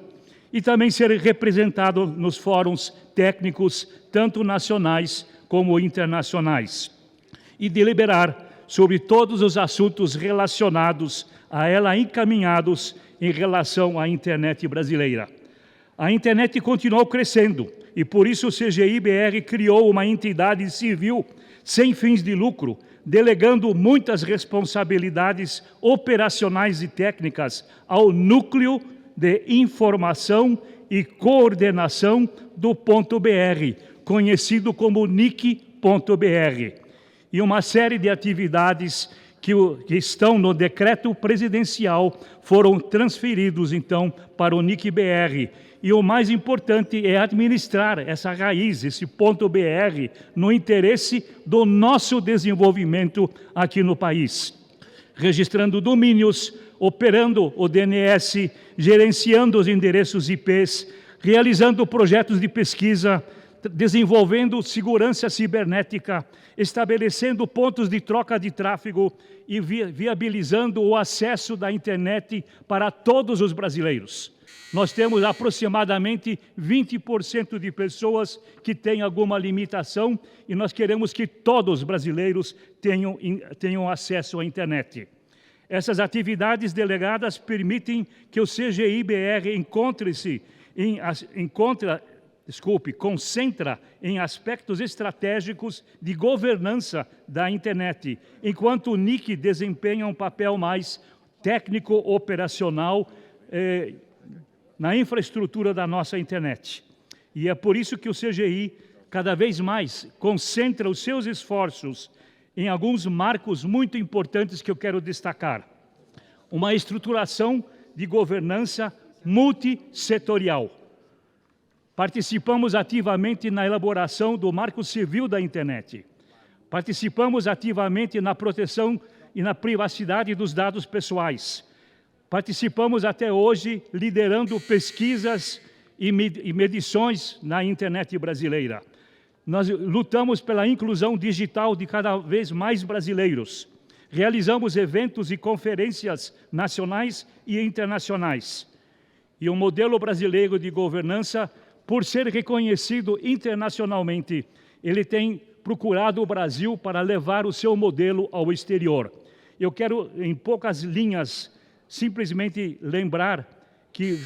e também ser representado nos fóruns técnicos, tanto nacionais como internacionais, e deliberar sobre todos os assuntos relacionados a ela encaminhados em relação à internet brasileira. A internet continuou crescendo e por isso o CGI-BR criou uma entidade civil sem fins de lucro, delegando muitas responsabilidades operacionais e técnicas ao núcleo de informação e coordenação do .br, conhecido como NIC.br, e uma série de atividades que estão no decreto presidencial foram transferidos, então, para o NIC-BR. E o mais importante é administrar essa raiz, esse ponto BR, no interesse do nosso desenvolvimento aqui no país. Registrando domínios, operando o DNS, gerenciando os endereços IPs, realizando projetos de pesquisa, desenvolvendo segurança cibernética, estabelecendo pontos de troca de tráfego e viabilizando o acesso da internet para todos os brasileiros. Nós temos aproximadamente 20% de pessoas que têm alguma limitação e nós queremos que todos os brasileiros tenham acesso à internet. Essas atividades delegadas permitem que o CGI-BR concentra em aspectos estratégicos de governança da internet, enquanto o NIC desempenha um papel mais técnico-operacional na infraestrutura da nossa internet. E é por isso que o CGI, cada vez mais, concentra os seus esforços em alguns marcos muito importantes que eu quero destacar. Uma estruturação de governança multissetorial. Participamos ativamente na elaboração do Marco Civil da Internet. Participamos ativamente na proteção e na privacidade dos dados pessoais. Participamos até hoje liderando pesquisas e medições na internet brasileira. Nós lutamos pela inclusão digital de cada vez mais brasileiros. Realizamos eventos e conferências nacionais e internacionais. E o modelo brasileiro de governança, por ser reconhecido internacionalmente, ele tem procurado o Brasil para levar o seu modelo ao exterior. Eu quero, em poucas linhas, simplesmente lembrar que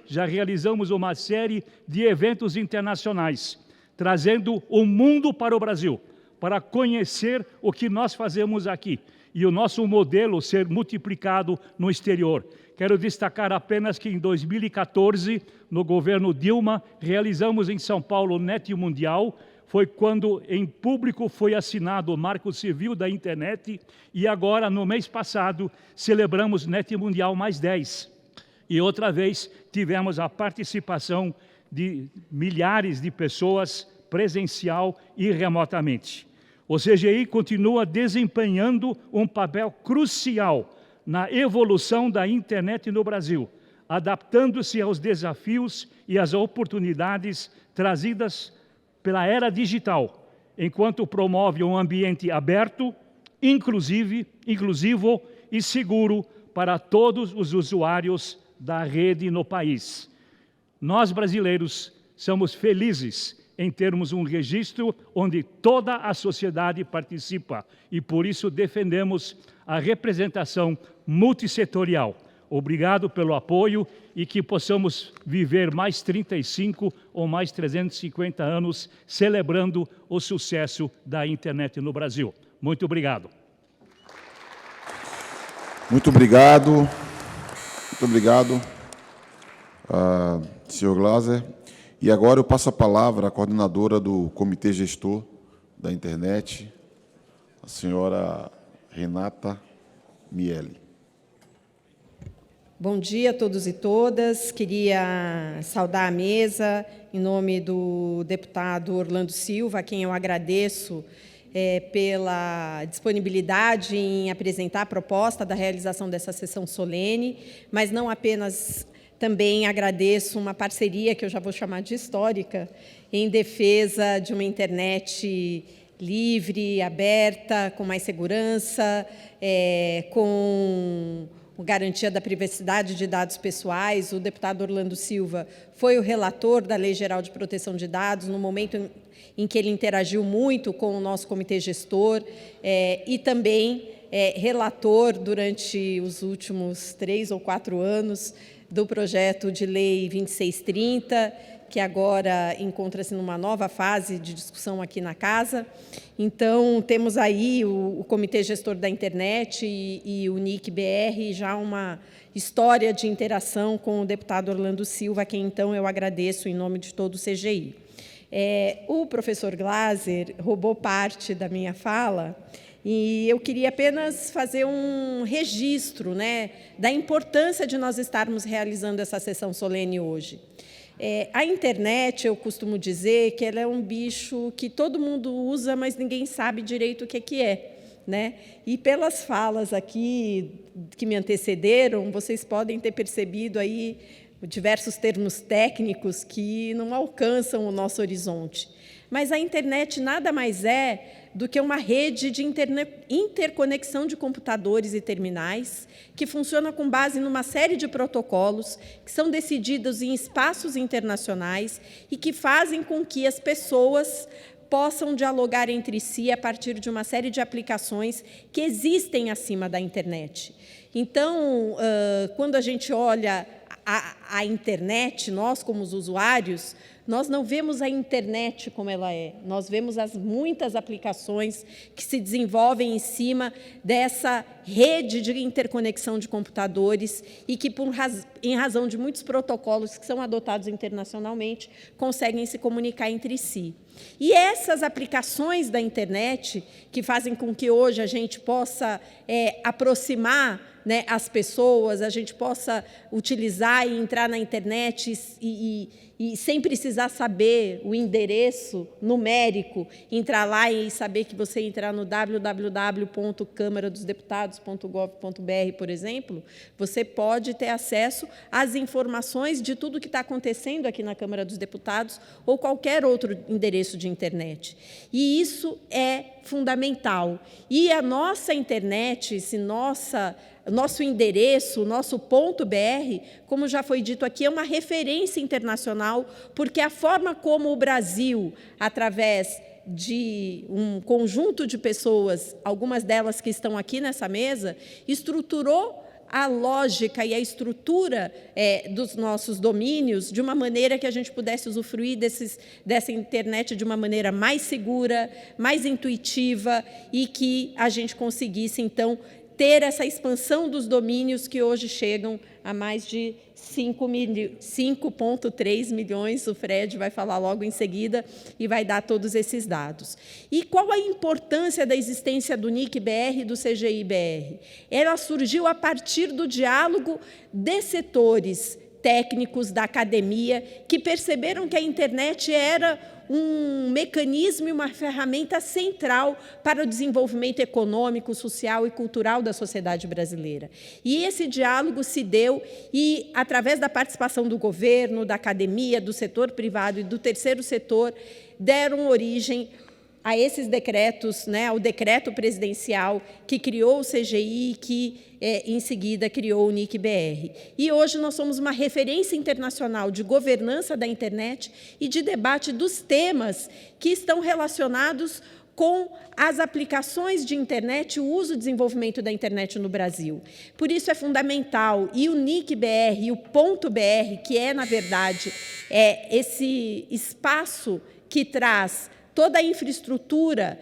já realizamos uma série de eventos internacionais, trazendo o mundo para o Brasil, para conhecer o que nós fazemos aqui e o nosso modelo ser multiplicado no exterior. Quero destacar apenas que em 2014, no governo Dilma, realizamos em São Paulo o NET Mundial. Foi quando em público foi assinado o Marco Civil da Internet e agora, no mês passado, celebramos NET Mundial mais 10. E outra vez tivemos a participação de milhares de pessoas presencial e remotamente. O CGI continua desempenhando um papel crucial na evolução da internet no Brasil, adaptando-se aos desafios e às oportunidades trazidas pela era digital, enquanto promove um ambiente aberto, inclusivo e seguro para todos os usuários da rede no país. Nós, brasileiros, somos felizes em termos um registro onde toda a sociedade participa e, por isso, defendemos a representação multissetorial. Obrigado pelo apoio e que possamos viver mais 35 ou mais 350 anos celebrando o sucesso da internet no Brasil. Muito obrigado. Muito obrigado. Muito obrigado, senhor Glaser. E agora eu passo a palavra à coordenadora do Comitê Gestor da Internet, a senhora Renata Miele. Bom dia a todos e todas. Queria saudar a mesa em nome do deputado Orlando Silva, a quem eu agradeço pela disponibilidade em apresentar a proposta da realização dessa sessão solene, mas não apenas, também agradeço uma parceria que eu já vou chamar de histórica, em defesa de uma internet livre, aberta, com mais segurança, com garantia da privacidade de dados pessoais. O deputado Orlando Silva foi o relator da Lei Geral de Proteção de Dados, no momento em que ele interagiu muito com o nosso comitê gestor, e também relator durante os últimos 3 ou 4 anos do projeto de lei 2630, que agora encontra-se numa nova fase de discussão aqui na Casa. Então, temos aí o Comitê Gestor da Internet e o NIC-BR, já uma história de interação com o deputado Orlando Silva, a quem, então, eu agradeço em nome de todo o CGI. O professor Glaser roubou parte da minha fala, E eu queria apenas fazer um registro, né, da importância de nós estarmos realizando essa sessão solene hoje. A internet, eu costumo dizer que ela é um bicho que todo mundo usa, mas ninguém sabe direito o que é. Né? E pelas falas aqui que me antecederam, vocês podem ter percebido aí diversos termos técnicos que não alcançam o nosso horizonte. Mas a internet nada mais é do que uma rede de interconexão de computadores e terminais que funciona com base numa série de protocolos que são decididos em espaços internacionais e que fazem com que as pessoas possam dialogar entre si a partir de uma série de aplicações que existem acima da internet. Então, quando a gente olha a internet, nós como os usuários, nós não vemos a internet como ela é, nós vemos as muitas aplicações que se desenvolvem em cima dessa rede de interconexão de computadores e que, em razão de muitos protocolos que são adotados internacionalmente, conseguem se comunicar entre si. E essas aplicações da internet, que fazem com que hoje a gente possa aproximar, né, as pessoas, a gente possa utilizar e entrar na internet e sem precisar saber o endereço numérico, entrar lá e saber que você entrar no www.câmaradosdeputados.gov.br, por exemplo, você pode ter acesso às informações de tudo que está acontecendo aqui na Câmara dos Deputados ou qualquer outro endereço de internet. E isso é fundamental. E a nossa internet, nosso endereço, o nosso .br, como já foi dito aqui, é uma referência internacional, porque a forma como o Brasil, através de um conjunto de pessoas, algumas delas que estão aqui nessa mesa, estruturou a lógica e a estrutura dos nossos domínios de uma maneira que a gente pudesse usufruir dessa internet de uma maneira mais segura, mais intuitiva e que a gente conseguisse, então, ter essa expansão dos domínios que hoje chegam a mais de 5,3 milhões. O Fred vai falar logo em seguida e vai dar todos esses dados. E qual a importância da existência do NIC-BR e do CGI-BR? Ela surgiu a partir do diálogo de setores técnicos da academia que perceberam que a internet era um mecanismo e uma ferramenta central para o desenvolvimento econômico, social e cultural da sociedade brasileira. E esse diálogo se deu e, através da participação do governo, da academia, do setor privado e do terceiro setor, deram origem a esses decretos, né, ao decreto presidencial que criou o CGI e que, em seguida, criou o NIC-BR. E hoje nós somos uma referência internacional de governança da internet e de debate dos temas que estão relacionados com as aplicações de internet, o uso e desenvolvimento da internet no Brasil. Por isso é fundamental, e o NIC-BR e o .br, que é, na verdade, esse espaço que traz toda a infraestrutura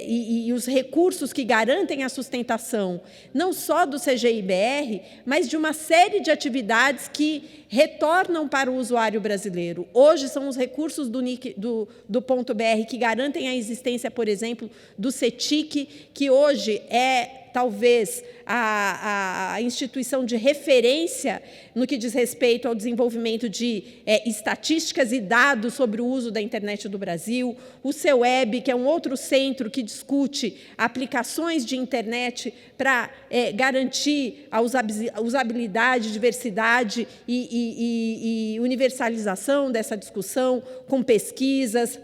e os recursos que garantem a sustentação, não só do CGI-BR, mas de uma série de atividades que retornam para o usuário brasileiro. Hoje são os recursos do .br que garantem a existência, por exemplo, do CETIC, que hoje é talvez a instituição de referência no que diz respeito ao desenvolvimento de estatísticas e dados sobre o uso da internet do Brasil, o CEWEB, que é um outro centro que discute aplicações de internet para garantir a usabilidade, diversidade e universalização dessa discussão, com pesquisas,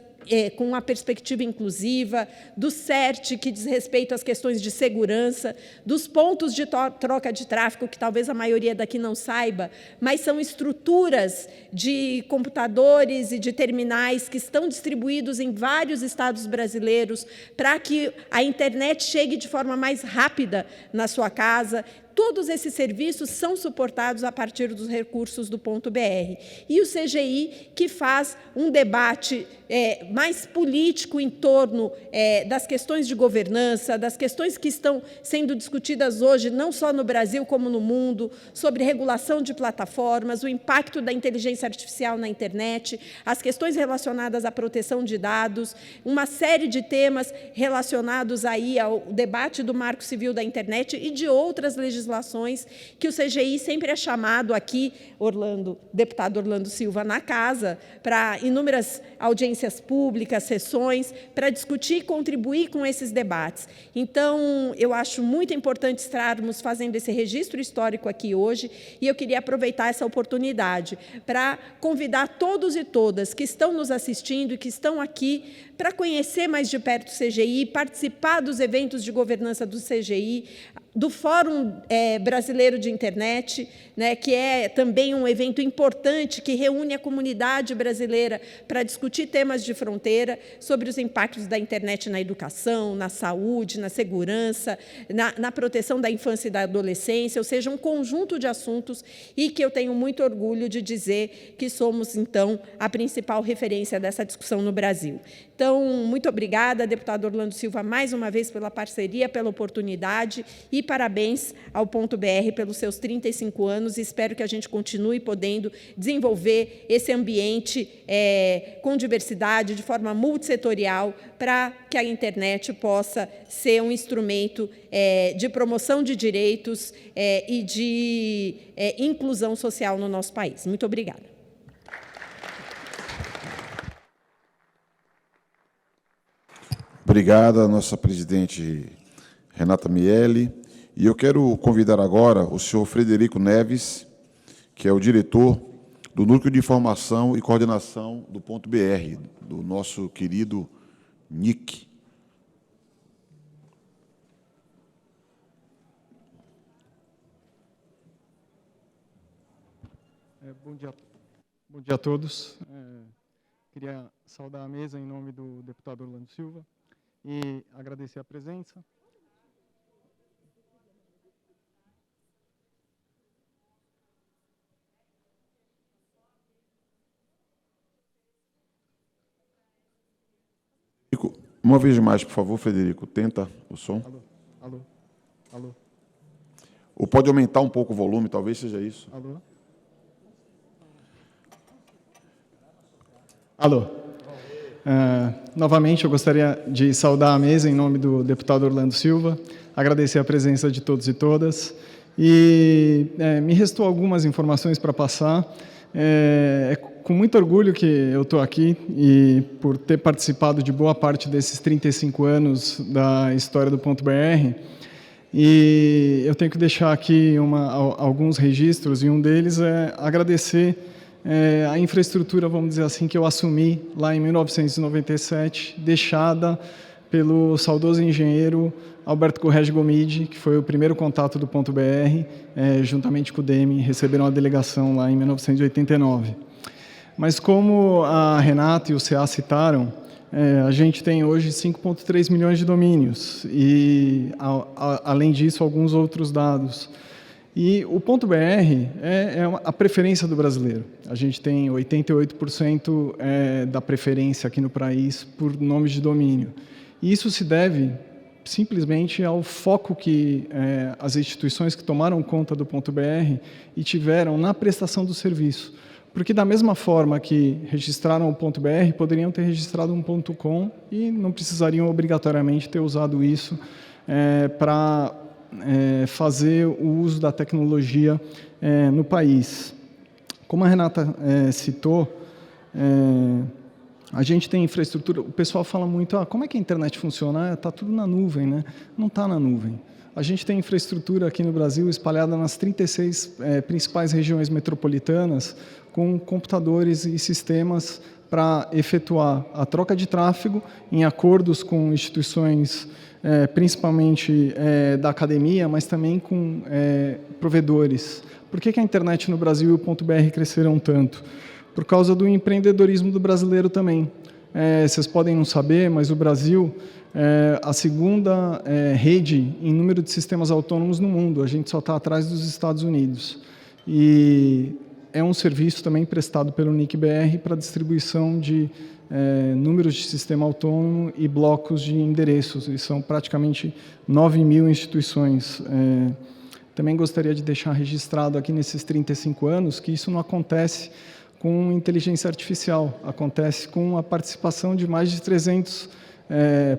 com a perspectiva inclusiva, do CERT, que diz respeito às questões de segurança, dos pontos de troca de tráfego, que talvez a maioria daqui não saiba, mas são estruturas de computadores e de terminais que estão distribuídos em vários estados brasileiros para que a internet chegue de forma mais rápida na sua casa. todos esses serviços são suportados a partir dos recursos do ponto BR. E o CGI, que faz um debate mais político em torno das questões de governança, das questões que estão sendo discutidas hoje, não só no Brasil como no mundo, sobre regulação de plataformas, o impacto da inteligência artificial na internet, as questões relacionadas à proteção de dados, uma série de temas relacionados aí ao debate do Marco Civil da Internet e de outras legislações que o CGI sempre é chamado aqui, deputado Orlando Silva, na casa, para inúmeras audiências públicas, sessões, para discutir e contribuir com esses debates. Então, eu acho muito importante estarmos fazendo esse registro histórico aqui hoje, e eu queria aproveitar essa oportunidade para convidar todos e todas que estão nos assistindo e que estão aqui para conhecer mais de perto o CGI, participar dos eventos de governança do CGI, do Fórum Brasileiro de Internet, né, que é também um evento importante que reúne a comunidade brasileira para discutir temas de fronteira, sobre os impactos da internet na educação, na saúde, na segurança, na proteção da infância e da adolescência, ou seja, um conjunto de assuntos, e que eu tenho muito orgulho de dizer que somos, então, a principal referência dessa discussão no Brasil. Então, muito obrigada, deputado Orlando Silva, mais uma vez pela parceria, pela oportunidade, e parabéns ao ponto BR pelos seus 35 anos. Espero que a gente continue podendo desenvolver esse ambiente com diversidade, de forma multissetorial, para que a internet possa ser um instrumento de promoção de direitos e de inclusão social no nosso país. Muito obrigada. Obrigada, nossa presidente Renata Miele. E eu quero convidar agora o senhor Frederico Neves, que é o diretor do Núcleo de Informação e Coordenação do ponto BR, do nosso querido NIC. Bom dia a todos. Queria saudar a mesa em nome do deputado Orlando Silva e agradecer a presença. Uma vez mais, por favor, Frederico, tenta o som. Alô. Ou pode aumentar um pouco o volume, talvez seja isso. Alô. Novamente, eu gostaria de saudar a mesa em nome do deputado Orlando Silva, agradecer a presença de todos e todas, e me restou algumas informações para passar. É com muito orgulho que eu estou aqui e por ter participado de boa parte desses 35 anos da história do ponto BR, e eu tenho que deixar aqui alguns registros, e um deles é agradecer a infraestrutura, vamos dizer assim, que eu assumi lá em 1997, deixada pelo saudoso engenheiro Alberto Correge Gomide, que foi o primeiro contato do ponto BR, juntamente com o DEME, receberam a delegação lá em 1989. Mas como a Renata e o CA citaram, a gente tem hoje 5,3 milhões de domínios e, além disso, alguns outros dados. E o ponto BR é a preferência do brasileiro. A gente tem 88% da preferência aqui no país por nomes de domínio. E isso se deve simplesmente ao foco que as instituições que tomaram conta do ponto BR e tiveram na prestação do serviço. Porque da mesma forma que registraram o ponto BR, poderiam ter registrado um ponto .com e não precisariam obrigatoriamente ter usado isso para fazer o uso da tecnologia no país. Como a Renata citou, a gente tem infraestrutura, o pessoal fala muito, como é que a internet funciona? Está tudo na nuvem, né? Não está na nuvem. A gente tem infraestrutura aqui no Brasil espalhada nas 36 principais regiões metropolitanas, com computadores e sistemas para efetuar a troca de tráfego em acordos com instituições, principalmente da academia, mas também com provedores. Por que a internet no Brasil e o ponto BR cresceram tanto? Por causa do empreendedorismo do brasileiro também. vocês podem não saber, mas o Brasil é a segunda rede em número de sistemas autônomos no mundo. A gente só está atrás dos Estados Unidos. E é um serviço também prestado pelo NIC-BR para distribuição de números de sistema autônomo e blocos de endereços, e são praticamente 9.000 instituições. Também gostaria de deixar registrado aqui nesses 35 anos que isso não acontece com inteligência artificial, acontece com a participação de mais de 300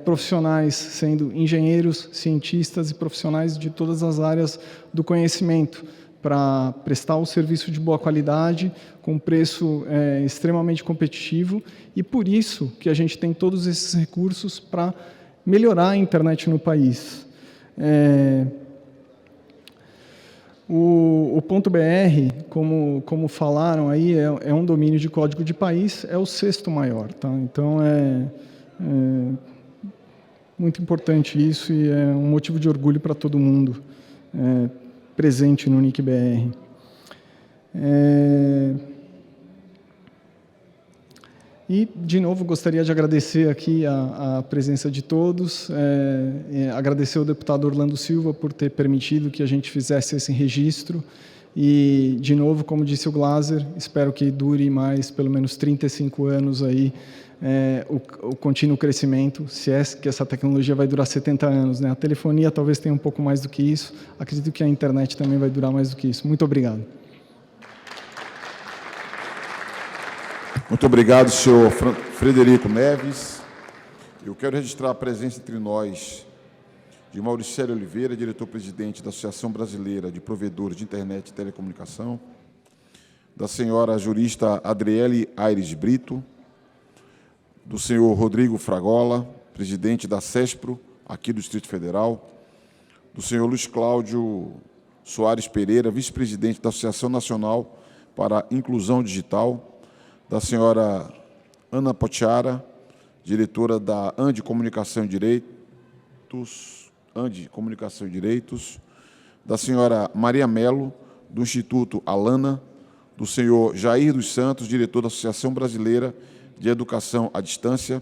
profissionais, sendo engenheiros, cientistas e profissionais de todas as áreas do conhecimento, para prestar o serviço de boa qualidade, com preço extremamente competitivo, e por isso que a gente tem todos esses recursos para melhorar a internet no país. O .br, como falaram aí, é um domínio de código de país, é o 6º maior. Tá? Então, é muito importante isso e é um motivo de orgulho para todo mundo presente no NIC-BR. E, de novo, gostaria de agradecer aqui a presença de todos, agradecer ao deputado Orlando Silva por ter permitido que a gente fizesse esse registro e, de novo, como disse o Glaser, espero que dure mais, pelo menos 35 anos aí, o contínuo crescimento, se é que essa tecnologia vai durar 70 anos. Né? A telefonia talvez tenha um pouco mais do que isso, acredito que a internet também vai durar mais do que isso. Muito obrigado. Muito obrigado, senhor Frederico Neves. Eu quero registrar a presença entre nós de Mauricélio Oliveira, diretor-presidente da Associação Brasileira de Provedores de Internet e Telecomunicação, da senhora jurista Adriele Aires Brito, do senhor Rodrigo Fragola, presidente da CESPRO, aqui do Distrito Federal, do senhor Luiz Cláudio Soares Pereira, vice-presidente da Associação Nacional para a Inclusão Digital, da senhora Ana Potiara, diretora da ANDI Comunicação e Direitos, da senhora Maria Melo, do Instituto Alana, do senhor Jair dos Santos, diretor da Associação Brasileira de Educação à Distância,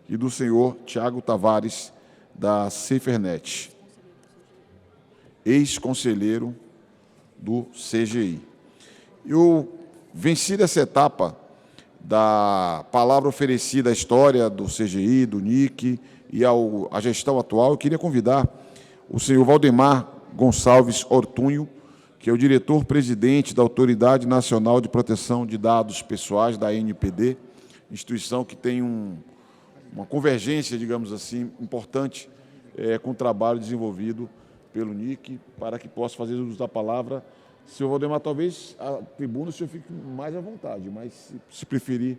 e do senhor Tiago Tavares, da Safernet, ex-conselheiro do CGI. Eu venci essa etapa da palavra oferecida à história do CGI, do NIC e à gestão atual. Eu queria convidar o senhor Valdemar Gonçalves Ortunho, que é o diretor-presidente da Autoridade Nacional de Proteção de Dados Pessoais, da ANPD, instituição que tem uma convergência, digamos assim, importante com o trabalho desenvolvido pelo NIC, para que possa fazer uso da palavra. Senhor Valdemar, talvez a tribuna o senhor fique mais à vontade, mas se preferir...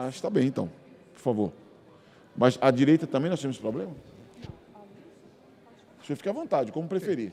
está bem, então, por favor. Mas à direita também nós temos esse problema? O senhor fique à vontade, como preferir.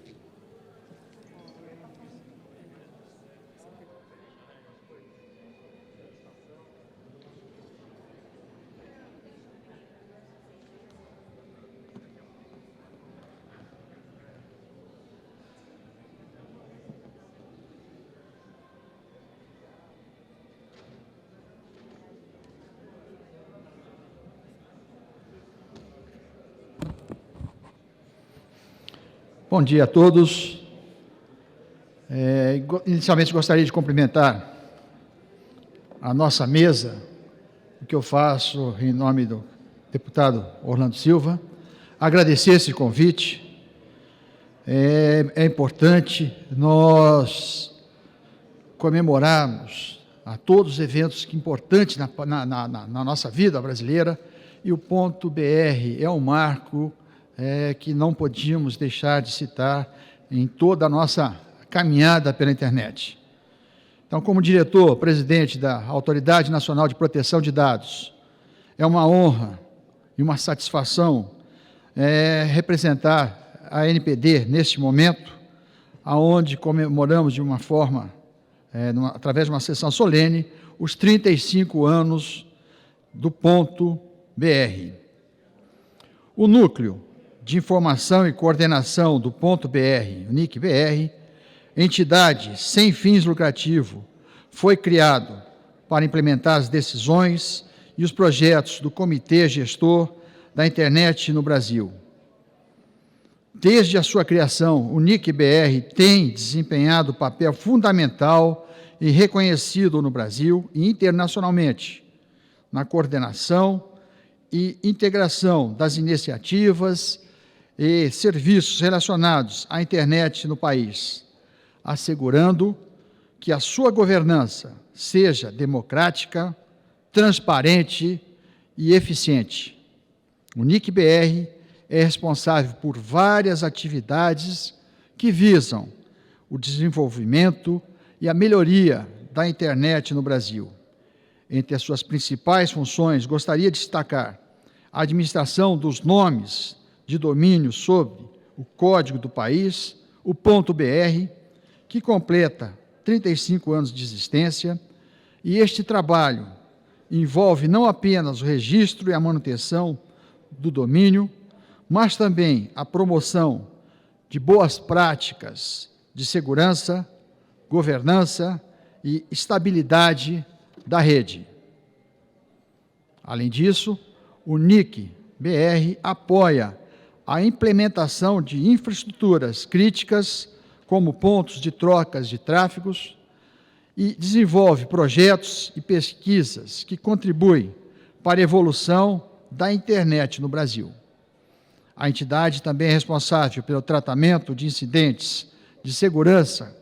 Bom dia a todos. Inicialmente gostaria de cumprimentar a nossa mesa, o que eu faço em nome do deputado Orlando Silva, agradecer esse convite. É importante nós comemorarmos a todos os eventos importantes na nossa vida brasileira, e o .br é um marco que não podíamos deixar de citar em toda a nossa caminhada pela internet. Então, como diretor-presidente da Autoridade Nacional de Proteção de Dados, é uma honra e uma satisfação representar a ANPD neste momento, onde comemoramos de uma forma, através de uma sessão solene, os 35 anos do .br. O núcleo de informação e coordenação do .br, o NIC-BR, entidade sem fins lucrativos, foi criado para implementar as decisões e os projetos do Comitê Gestor da Internet no Brasil. Desde a sua criação, o NIC-BR tem desempenhado papel fundamental e reconhecido no Brasil e internacionalmente na coordenação e integração das iniciativas e serviços relacionados à internet no país, assegurando que a sua governança seja democrática, transparente e eficiente. O NIC-BR é responsável por várias atividades que visam o desenvolvimento e a melhoria da internet no Brasil. Entre as suas principais funções, gostaria de destacar a administração dos nomes de domínio sobre o código do país, o .br, que completa 35 anos de existência, e este trabalho envolve não apenas o registro e a manutenção do domínio, mas também a promoção de boas práticas de segurança, governança e estabilidade da rede. Além disso, o NIC-BR apoia a implementação de infraestruturas críticas, como pontos de trocas de tráfegos, e desenvolve projetos e pesquisas que contribuem para a evolução da internet no Brasil. A entidade também é responsável pelo tratamento de incidentes de segurança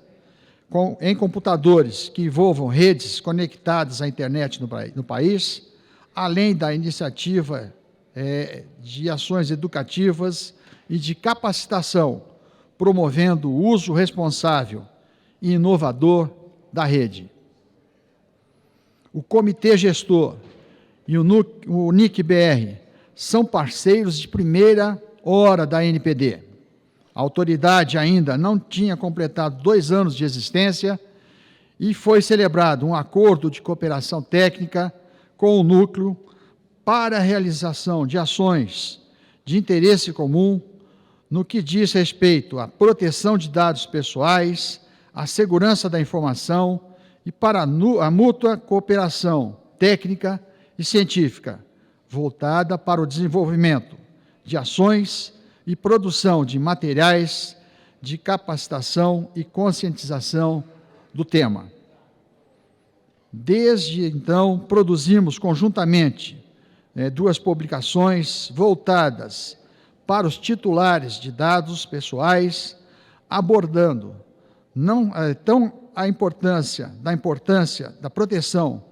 em computadores que envolvam redes conectadas à internet no país, além da iniciativa de ações educativas e de capacitação, promovendo o uso responsável e inovador da rede. O Comitê Gestor e o NIC-BR são parceiros de primeira hora da ANPD. A autoridade ainda não tinha completado 2 anos de existência e foi celebrado um acordo de cooperação técnica com o núcleo para a realização de ações de interesse comum no que diz respeito à proteção de dados pessoais, à segurança da informação e para a mútua cooperação técnica e científica, voltada para o desenvolvimento de ações e produção de materiais de capacitação e conscientização do tema. Desde então, produzimos conjuntamente 2 publicações voltadas para os titulares de dados pessoais, abordando a importância da proteção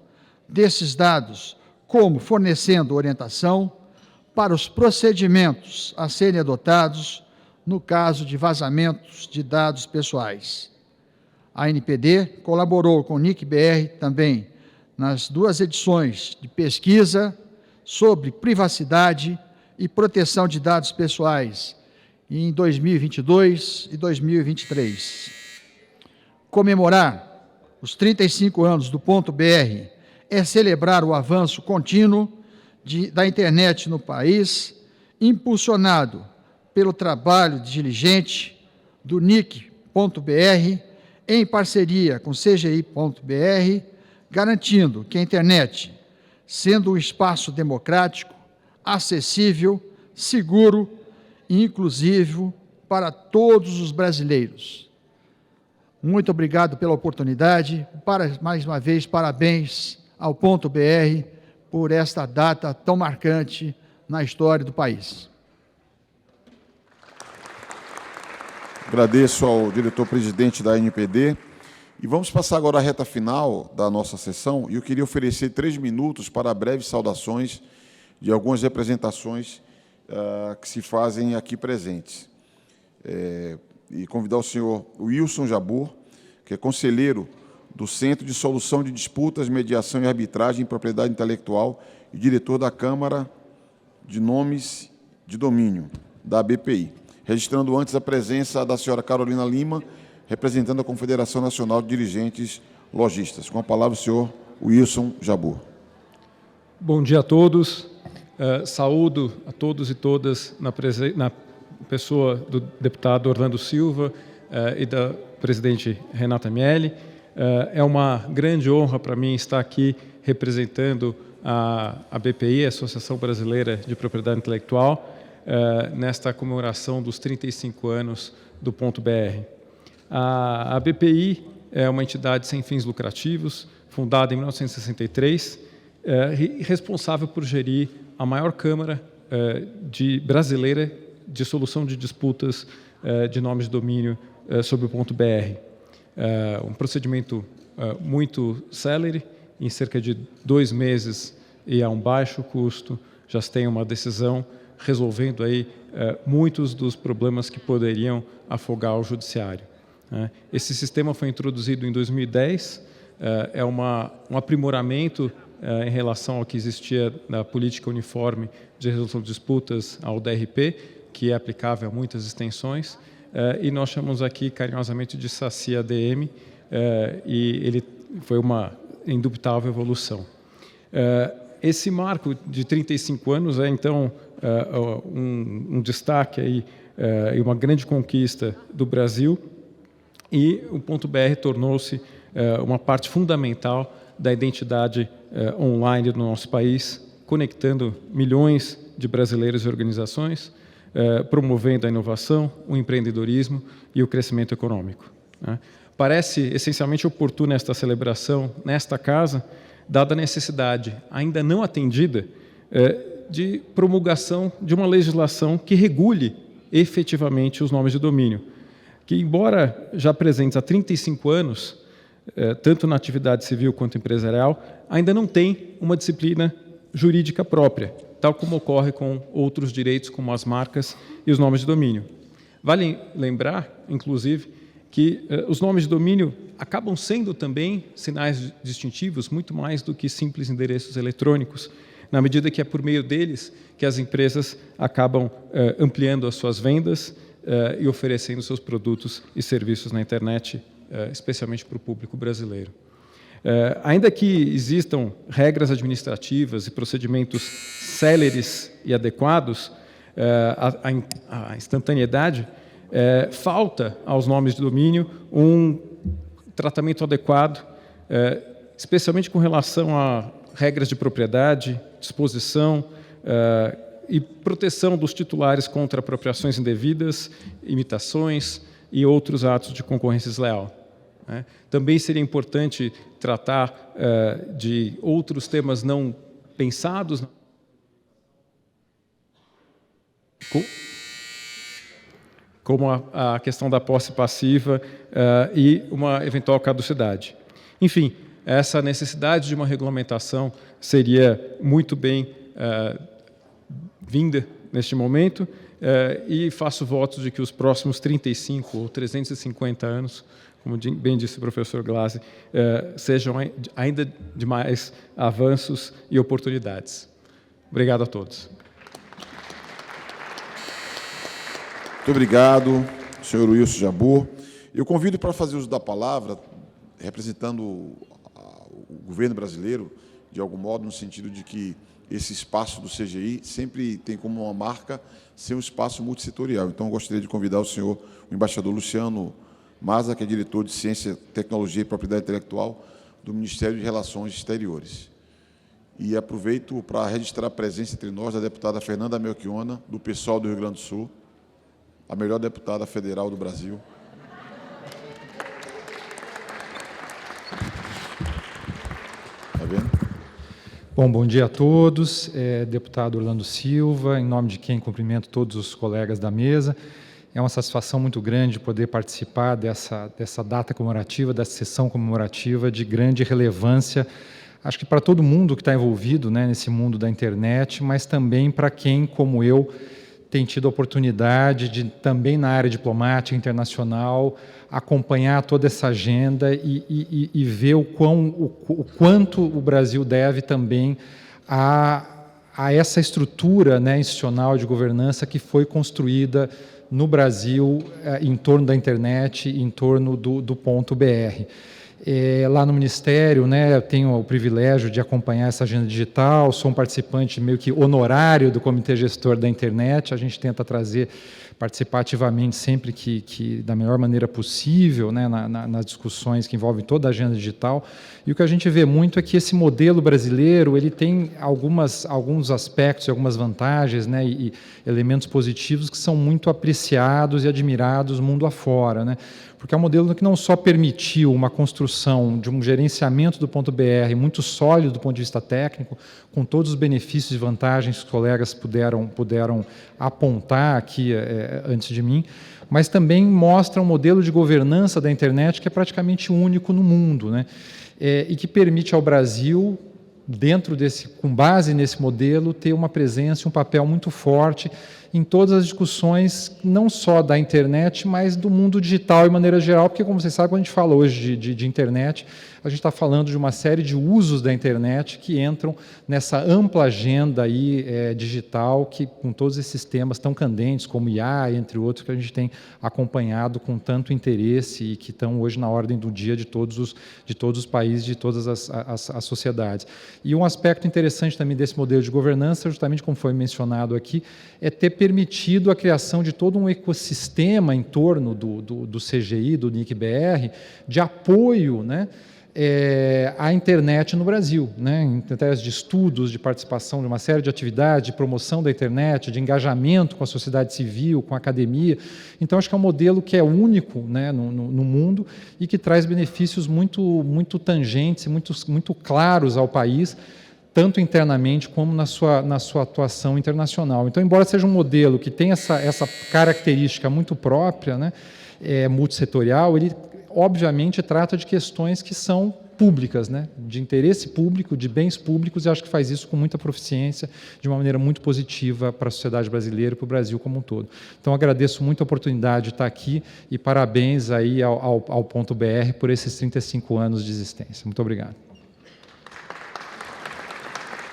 desses dados, como fornecendo orientação para os procedimentos a serem adotados no caso de vazamentos de dados pessoais. A ANPD colaborou com o NIC-BR também nas 2 edições de pesquisa sobre privacidade e proteção de dados pessoais em 2022 e 2023. Comemorar os 35 anos do .br é celebrar o avanço contínuo da internet no país, impulsionado pelo trabalho diligente do NIC.br, em parceria com CGI.br, garantindo que a internet, sendo um espaço democrático, acessível, seguro e inclusivo para todos os brasileiros. Muito obrigado pela oportunidade. Mais uma vez, parabéns ao .br por esta data tão marcante na história do país. Agradeço ao diretor-presidente da ANPD. E vamos passar agora à reta final da nossa sessão, e eu queria oferecer 3 minutos para breves saudações de algumas representações que se fazem aqui presentes. E convidar o senhor Wilson Jabbour, que é conselheiro do Centro de Solução de Disputas, Mediação e Arbitragem em Propriedade Intelectual e diretor da Câmara de Nomes de Domínio, da ABPI. Registrando antes a presença da senhora Carolina Lima, representando a Confederação Nacional de Dirigentes Lojistas. Com a palavra, o senhor Wilson Jabbour. Bom dia a todos. Saúdo a todos e todas na pessoa do deputado Orlando Silva e da presidente Renata Miele. É uma grande honra para mim estar aqui representando a BPI, a Associação Brasileira de Propriedade Intelectual, nesta comemoração dos 35 anos do Ponto BR. A BPI é uma entidade sem fins lucrativos, fundada em 1963, responsável por gerir a maior câmara brasileira de solução de disputas de nomes de domínio sobre o ponto .br. Um procedimento muito célere, em cerca de 2 meses e a um baixo custo, já se tem uma decisão resolvendo aí muitos dos problemas que poderiam afogar o judiciário. Esse sistema foi introduzido em 2010, é um aprimoramento em relação ao que existia na política uniforme de resolução de disputas, ao DRP, que é aplicável a muitas extensões, e nós chamamos aqui carinhosamente de SACI-ADM, e ele foi uma indubitável evolução. Esse marco de 35 anos é, então, um destaque aí, e uma grande conquista do Brasil, e o ponto .br tornou-se uma parte fundamental da identidade online do nosso país, conectando milhões de brasileiros e organizações, promovendo a inovação, o empreendedorismo e o crescimento econômico. Parece essencialmente oportuna esta celebração nesta casa, dada a necessidade ainda não atendida de promulgação de uma legislação que regule efetivamente os nomes de domínio, que, embora já presentes há 35 anos, tanto na atividade civil quanto empresarial, ainda não tem uma disciplina jurídica própria, tal como ocorre com outros direitos, como as marcas e os nomes de domínio. Vale lembrar, inclusive, que os nomes de domínio acabam sendo também sinais distintivos, muito mais do que simples endereços eletrônicos, na medida que é por meio deles que as empresas acabam ampliando as suas vendas e oferecendo seus produtos e serviços na internet, especialmente para o público brasileiro. Ainda que existam regras administrativas e procedimentos céleres e adequados, a instantaneidade falta aos nomes de domínio um tratamento adequado, especialmente com relação a regras de propriedade, disposição e proteção dos titulares contra apropriações indevidas, imitações e outros atos de concorrência desleal. Também seria importante tratar de outros temas não pensados, como a questão da posse passiva e uma eventual caducidade. Enfim, essa necessidade de uma regulamentação seria muito bem vinda neste momento, e faço votos de que os próximos 35 ou 350 anos, como bem disse o professor Glassi, sejam ainda de mais avanços e oportunidades. Obrigado a todos. Muito obrigado, senhor Wilson Jabbour. Eu convido para fazer uso da palavra, representando o governo brasileiro, de algum modo, no sentido de que esse espaço do CGI sempre tem como uma marca ser um espaço multissetorial. Então, eu gostaria de convidar o embaixador Luciano Maza, que é diretor de Ciência, Tecnologia e Propriedade Intelectual do Ministério de Relações Exteriores. E aproveito para registrar a presença entre nós da deputada Fernanda Melchiona, do PSOL do Rio Grande do Sul, a melhor deputada federal do Brasil. Está vendo? Bom dia a todos. Deputado Orlando Silva, em nome de quem cumprimento todos os colegas da mesa. É uma satisfação muito grande poder participar dessa data comemorativa, dessa sessão comemorativa de grande relevância, acho que para todo mundo que está envolvido, né, nesse mundo da internet, mas também para quem, como eu, tem tido a oportunidade de, também na área diplomática internacional, acompanhar toda essa agenda e ver o quanto o Brasil deve também a essa estrutura, né, institucional de governança que foi construída no Brasil em torno da internet, em torno do ponto BR. Lá no Ministério, né, eu tenho o privilégio de acompanhar essa agenda digital, sou um participante meio que honorário do Comitê Gestor da Internet, a gente tenta participar ativamente sempre que da melhor maneira possível, né, nas discussões que envolvem toda a agenda digital. E o que a gente vê muito é que esse modelo brasileiro ele tem alguns aspectos e algumas vantagens, né, e elementos positivos que são muito apreciados e admirados mundo afora, né? Porque é um modelo que não só permitiu uma construção de um gerenciamento do ponto .br muito sólido do ponto de vista técnico, com todos os benefícios e vantagens que os colegas puderam apontar aqui antes de mim, mas também mostra um modelo de governança da internet que é praticamente único no mundo, né? E que permite ao Brasil, com base nesse modelo, ter uma presença e um papel muito forte em todas as discussões, não só da internet, mas do mundo digital de maneira geral, porque, como vocês sabem, quando a gente fala hoje de internet, a gente está falando de uma série de usos da internet que entram nessa ampla agenda aí, digital, que com todos esses temas tão candentes, como IA, entre outros, que a gente tem acompanhado com tanto interesse e que estão hoje na ordem do dia de todos os países, de todas as sociedades. E um aspecto interessante também desse modelo de governança, justamente como foi mencionado aqui, é ter permitido a criação de todo um ecossistema em torno do CGI, do NIC-BR, de apoio, né, à internet no Brasil, né, através de estudos, de participação de uma série de atividades, de promoção da internet, de engajamento com a sociedade civil, com a academia. Então, acho que é um modelo que é único, né, no mundo e que traz benefícios muito tangentes e muito claros ao país, tanto internamente como na sua atuação internacional. Então, embora seja um modelo que tem essa característica muito própria, né, multissetorial, ele obviamente trata de questões que são públicas, né, de interesse público, de bens públicos, e acho que faz isso com muita proficiência, de uma maneira muito positiva para a sociedade brasileira e para o Brasil como um todo. Então, agradeço muito a oportunidade de estar aqui e parabéns aí ao Ponto BR por esses 35 anos de existência. Muito obrigado.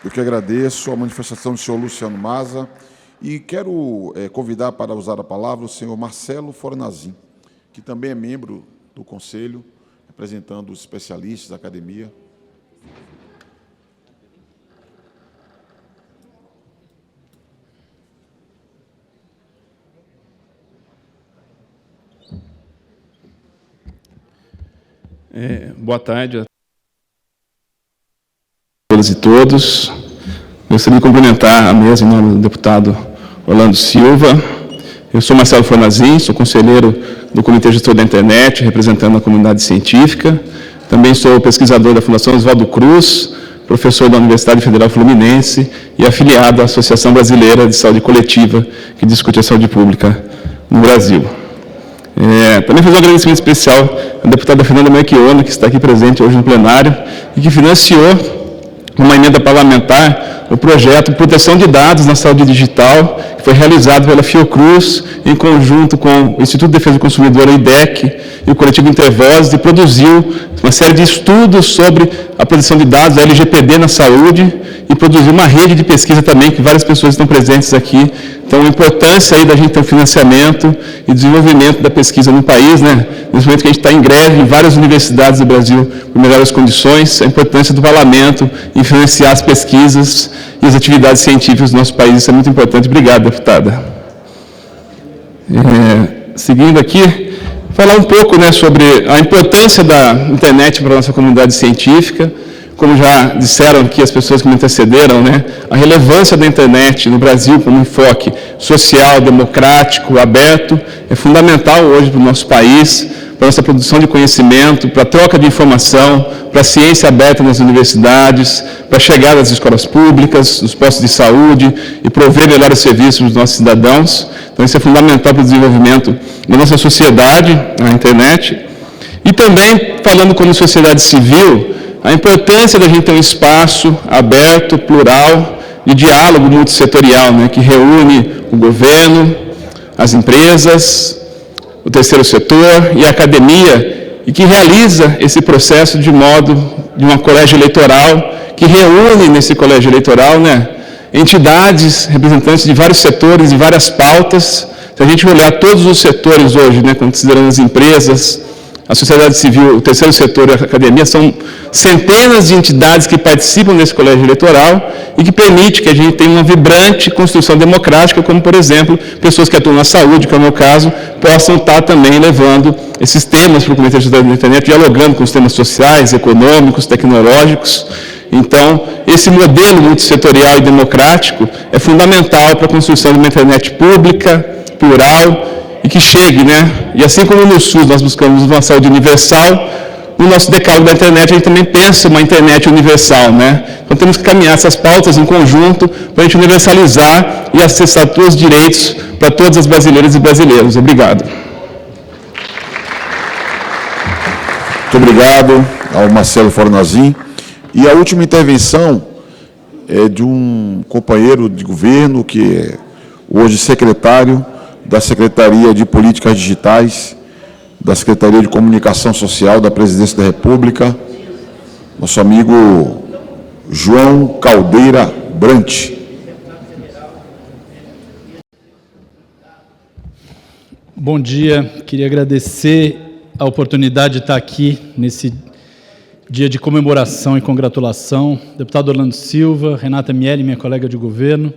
Eu que agradeço a manifestação do senhor Luciano Maza e quero convidar para usar a palavra o senhor Marcelo Fornazin, que também é membro do Conselho, representando os especialistas da academia. Boa tarde a todas e todos. Gostaria de cumprimentar a mesa em nome do deputado Orlando Silva. Eu sou Marcelo Fornazin, sou conselheiro do Comitê Gestor da Internet, representando a comunidade científica. Também sou pesquisador da Fundação Oswaldo Cruz, professor da Universidade Federal Fluminense e afiliado à Associação Brasileira de Saúde Coletiva, que discute a saúde pública no Brasil. Também fazer um agradecimento especial à deputada Fernanda Melchiona, que está aqui presente hoje no plenário, e que financiou uma emenda parlamentar o projeto Proteção de Dados na Saúde Digital, que foi realizado pela Fiocruz, em conjunto com o Instituto de Defesa do Consumidor, o IDEC, e o coletivo Intervoz, e produziu uma série de estudos sobre a proteção de dados, a LGPD na saúde, e produziu uma rede de pesquisa também, que várias pessoas estão presentes aqui. Então, a importância aí da gente ter um financiamento e desenvolvimento da pesquisa no país, né? Nesse momento que a gente está em greve em várias universidades do Brasil por melhores condições, a importância do parlamento em financiar as pesquisas e as atividades científicas do nosso país, isso é muito importante. Obrigado, deputada. Seguindo aqui, falar um pouco, né, sobre a importância da internet para a nossa comunidade científica. Como já disseram aqui as pessoas que me antecederam, né, a relevância da internet no Brasil como enfoque social, democrático, aberto, é fundamental hoje para o nosso país, para a nossa produção de conhecimento, para a troca de informação, para a ciência aberta nas universidades, para a chegada às escolas públicas, nos postos de saúde e prover melhores serviços para os nossos cidadãos. Então, isso é fundamental para o desenvolvimento da nossa sociedade, a internet. E também, falando como sociedade civil, a importância da gente ter um espaço aberto, plural, de diálogo multissetorial, né, que reúne o governo, as empresas, o terceiro setor e a academia, e que realiza esse processo de uma colégio eleitoral, que reúne nesse colégio eleitoral, né, entidades, representantes de vários setores e várias pautas. Se a gente olhar todos os setores hoje, né, considerando as empresas, a sociedade civil, o terceiro setor e a academia são centenas de entidades que participam desse colégio eleitoral e que permite que a gente tenha uma vibrante construção democrática, como, por exemplo, pessoas que atuam na saúde, que é o meu caso, possam estar também levando esses temas para o Comitê Gestor da Internet, dialogando com os temas sociais, econômicos, tecnológicos. Então, esse modelo multissetorial e democrático é fundamental para a construção de uma internet pública, plural e que chegue, né? E assim como no SUS nós buscamos uma saúde universal, no nosso decálogo da internet a gente também pensa uma internet universal, né? Então temos que caminhar essas pautas em conjunto para a gente universalizar e acessar todos os direitos para todas as brasileiras e brasileiros. Obrigado. Muito obrigado ao Marcelo Fornazin. E a última intervenção é de um companheiro de governo, que é hoje secretário da Secretaria de Políticas Digitais, da Secretaria de Comunicação Social da Presidência da República, nosso amigo João Caldeira Brant. Bom dia, queria agradecer a oportunidade de estar aqui nesse dia de comemoração e congratulação. Deputado Orlando Silva, Renata Miele, minha colega de governo,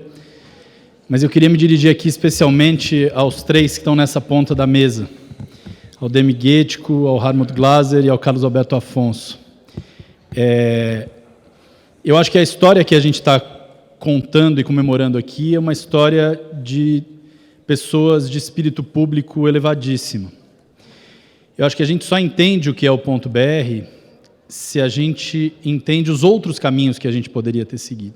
mas eu queria me dirigir aqui especialmente aos três que estão nessa ponta da mesa, ao Demi Guettico, ao Hartmut Glaser e ao Carlos Alberto Afonso. Eu acho que a história que a gente está contando e comemorando aqui é uma história de pessoas de espírito público elevadíssimo. Eu acho que a gente só entende o que é o ponto BR se a gente entende os outros caminhos que a gente poderia ter seguido.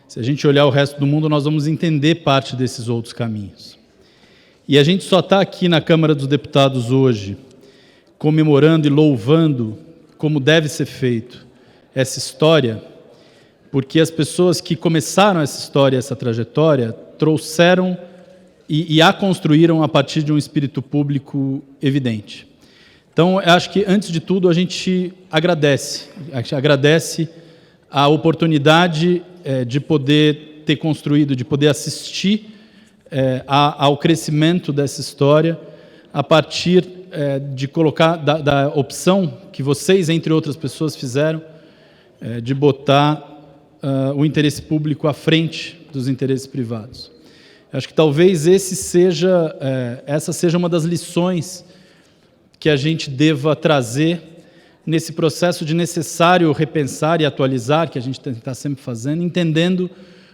Se a gente olhar o resto do mundo, nós vamos entender parte desses outros caminhos. E a gente só está aqui na Câmara dos Deputados hoje, comemorando e louvando, como deve ser feito, essa história, porque as pessoas que começaram essa história, essa trajetória, trouxeram e a construíram a partir de um espírito público evidente. Então, eu acho que, antes de tudo, a gente agradece a oportunidade de poder ter construído, de poder assistir ao crescimento dessa história, a partir de colocar, da opção que vocês, entre outras pessoas, fizeram, de botar o interesse público à frente dos interesses privados. Acho que talvez essa seja uma das lições que a gente deva trazer nesse processo de necessário repensar e atualizar, que a gente está sempre fazendo, entendendo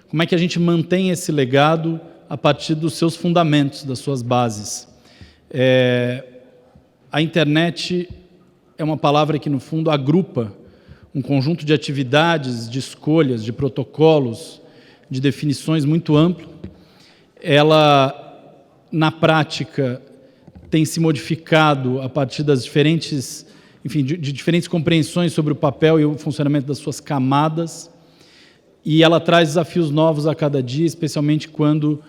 como é que a gente mantém esse legado a partir dos seus fundamentos, das suas bases. A internet é uma palavra que, no fundo, agrupa um conjunto de atividades, de escolhas, de protocolos, de definições muito amplo. Ela, na prática, tem se modificado a partir das diferentes, enfim, de diferentes compreensões sobre o papel e o funcionamento das suas camadas, e ela traz desafios novos a cada dia, especialmente quando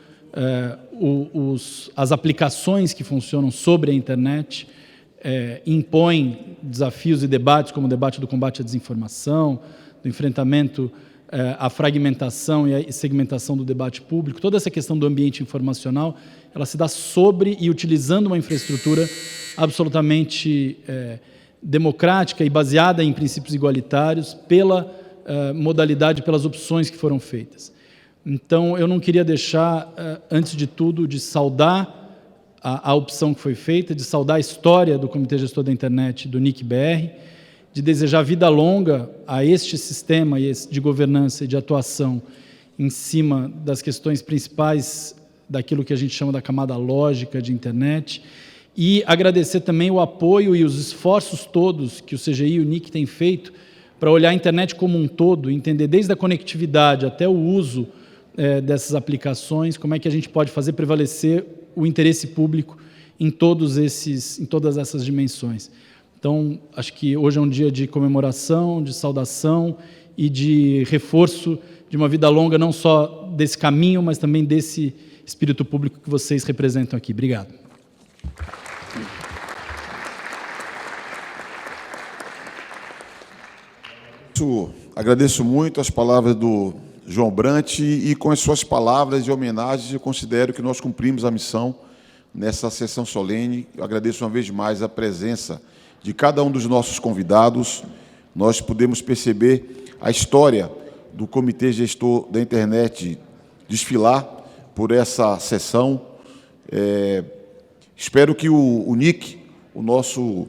as aplicações que funcionam sobre a internet impõem desafios e debates, como o debate do combate à desinformação, do enfrentamento à fragmentação e à segmentação do debate público. Toda essa questão do ambiente informacional, ela se dá sobre e utilizando uma infraestrutura absolutamente democrática e baseada em princípios igualitários pela modalidade, pelas opções que foram feitas. Então, eu não queria deixar, antes de tudo, de saudar a opção que foi feita, de saudar a história do Comitê Gestor da Internet, do NIC-BR, de desejar vida longa a este sistema de governança e de atuação em cima das questões principais daquilo que a gente chama da camada lógica de internet, e agradecer também o apoio e os esforços todos que o CGI e o NIC têm feito para olhar a internet como um todo, entender desde a conectividade até o uso dessas aplicações, como é que a gente pode fazer prevalecer o interesse público em todas essas dimensões. Então, acho que hoje é um dia de comemoração, de saudação e de reforço de uma vida longa, não só desse caminho, mas também desse espírito público que vocês representam aqui. Obrigado. Agradeço muito as palavras do João Brant e com as suas palavras de homenagem eu considero que nós cumprimos a missão nessa sessão solene. Eu agradeço uma vez mais a presença de cada um dos nossos convidados. Nós pudemos perceber a história do Comitê Gestor da Internet desfilar por essa sessão. Espero que o NIC, o nosso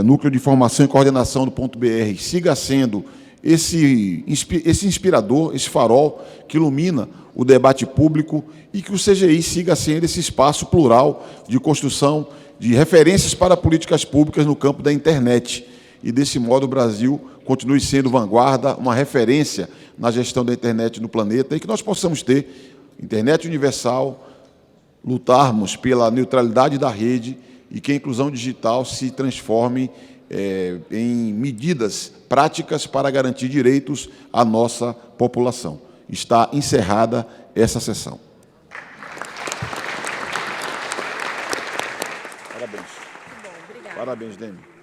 Núcleo de Informação e Coordenação do .br, siga sendo esse inspirador, esse farol que ilumina o debate público e que o CGI siga sendo esse espaço plural de construção de referências para políticas públicas no campo da internet. E, desse modo, o Brasil continue sendo vanguarda, uma referência na gestão da internet no planeta e que nós possamos ter internet universal, lutarmos pela neutralidade da rede e que a inclusão digital se transforme em medidas práticas para garantir direitos à nossa população. Está encerrada essa sessão. Parabéns. Muito bom, obrigada. Parabéns, Demi.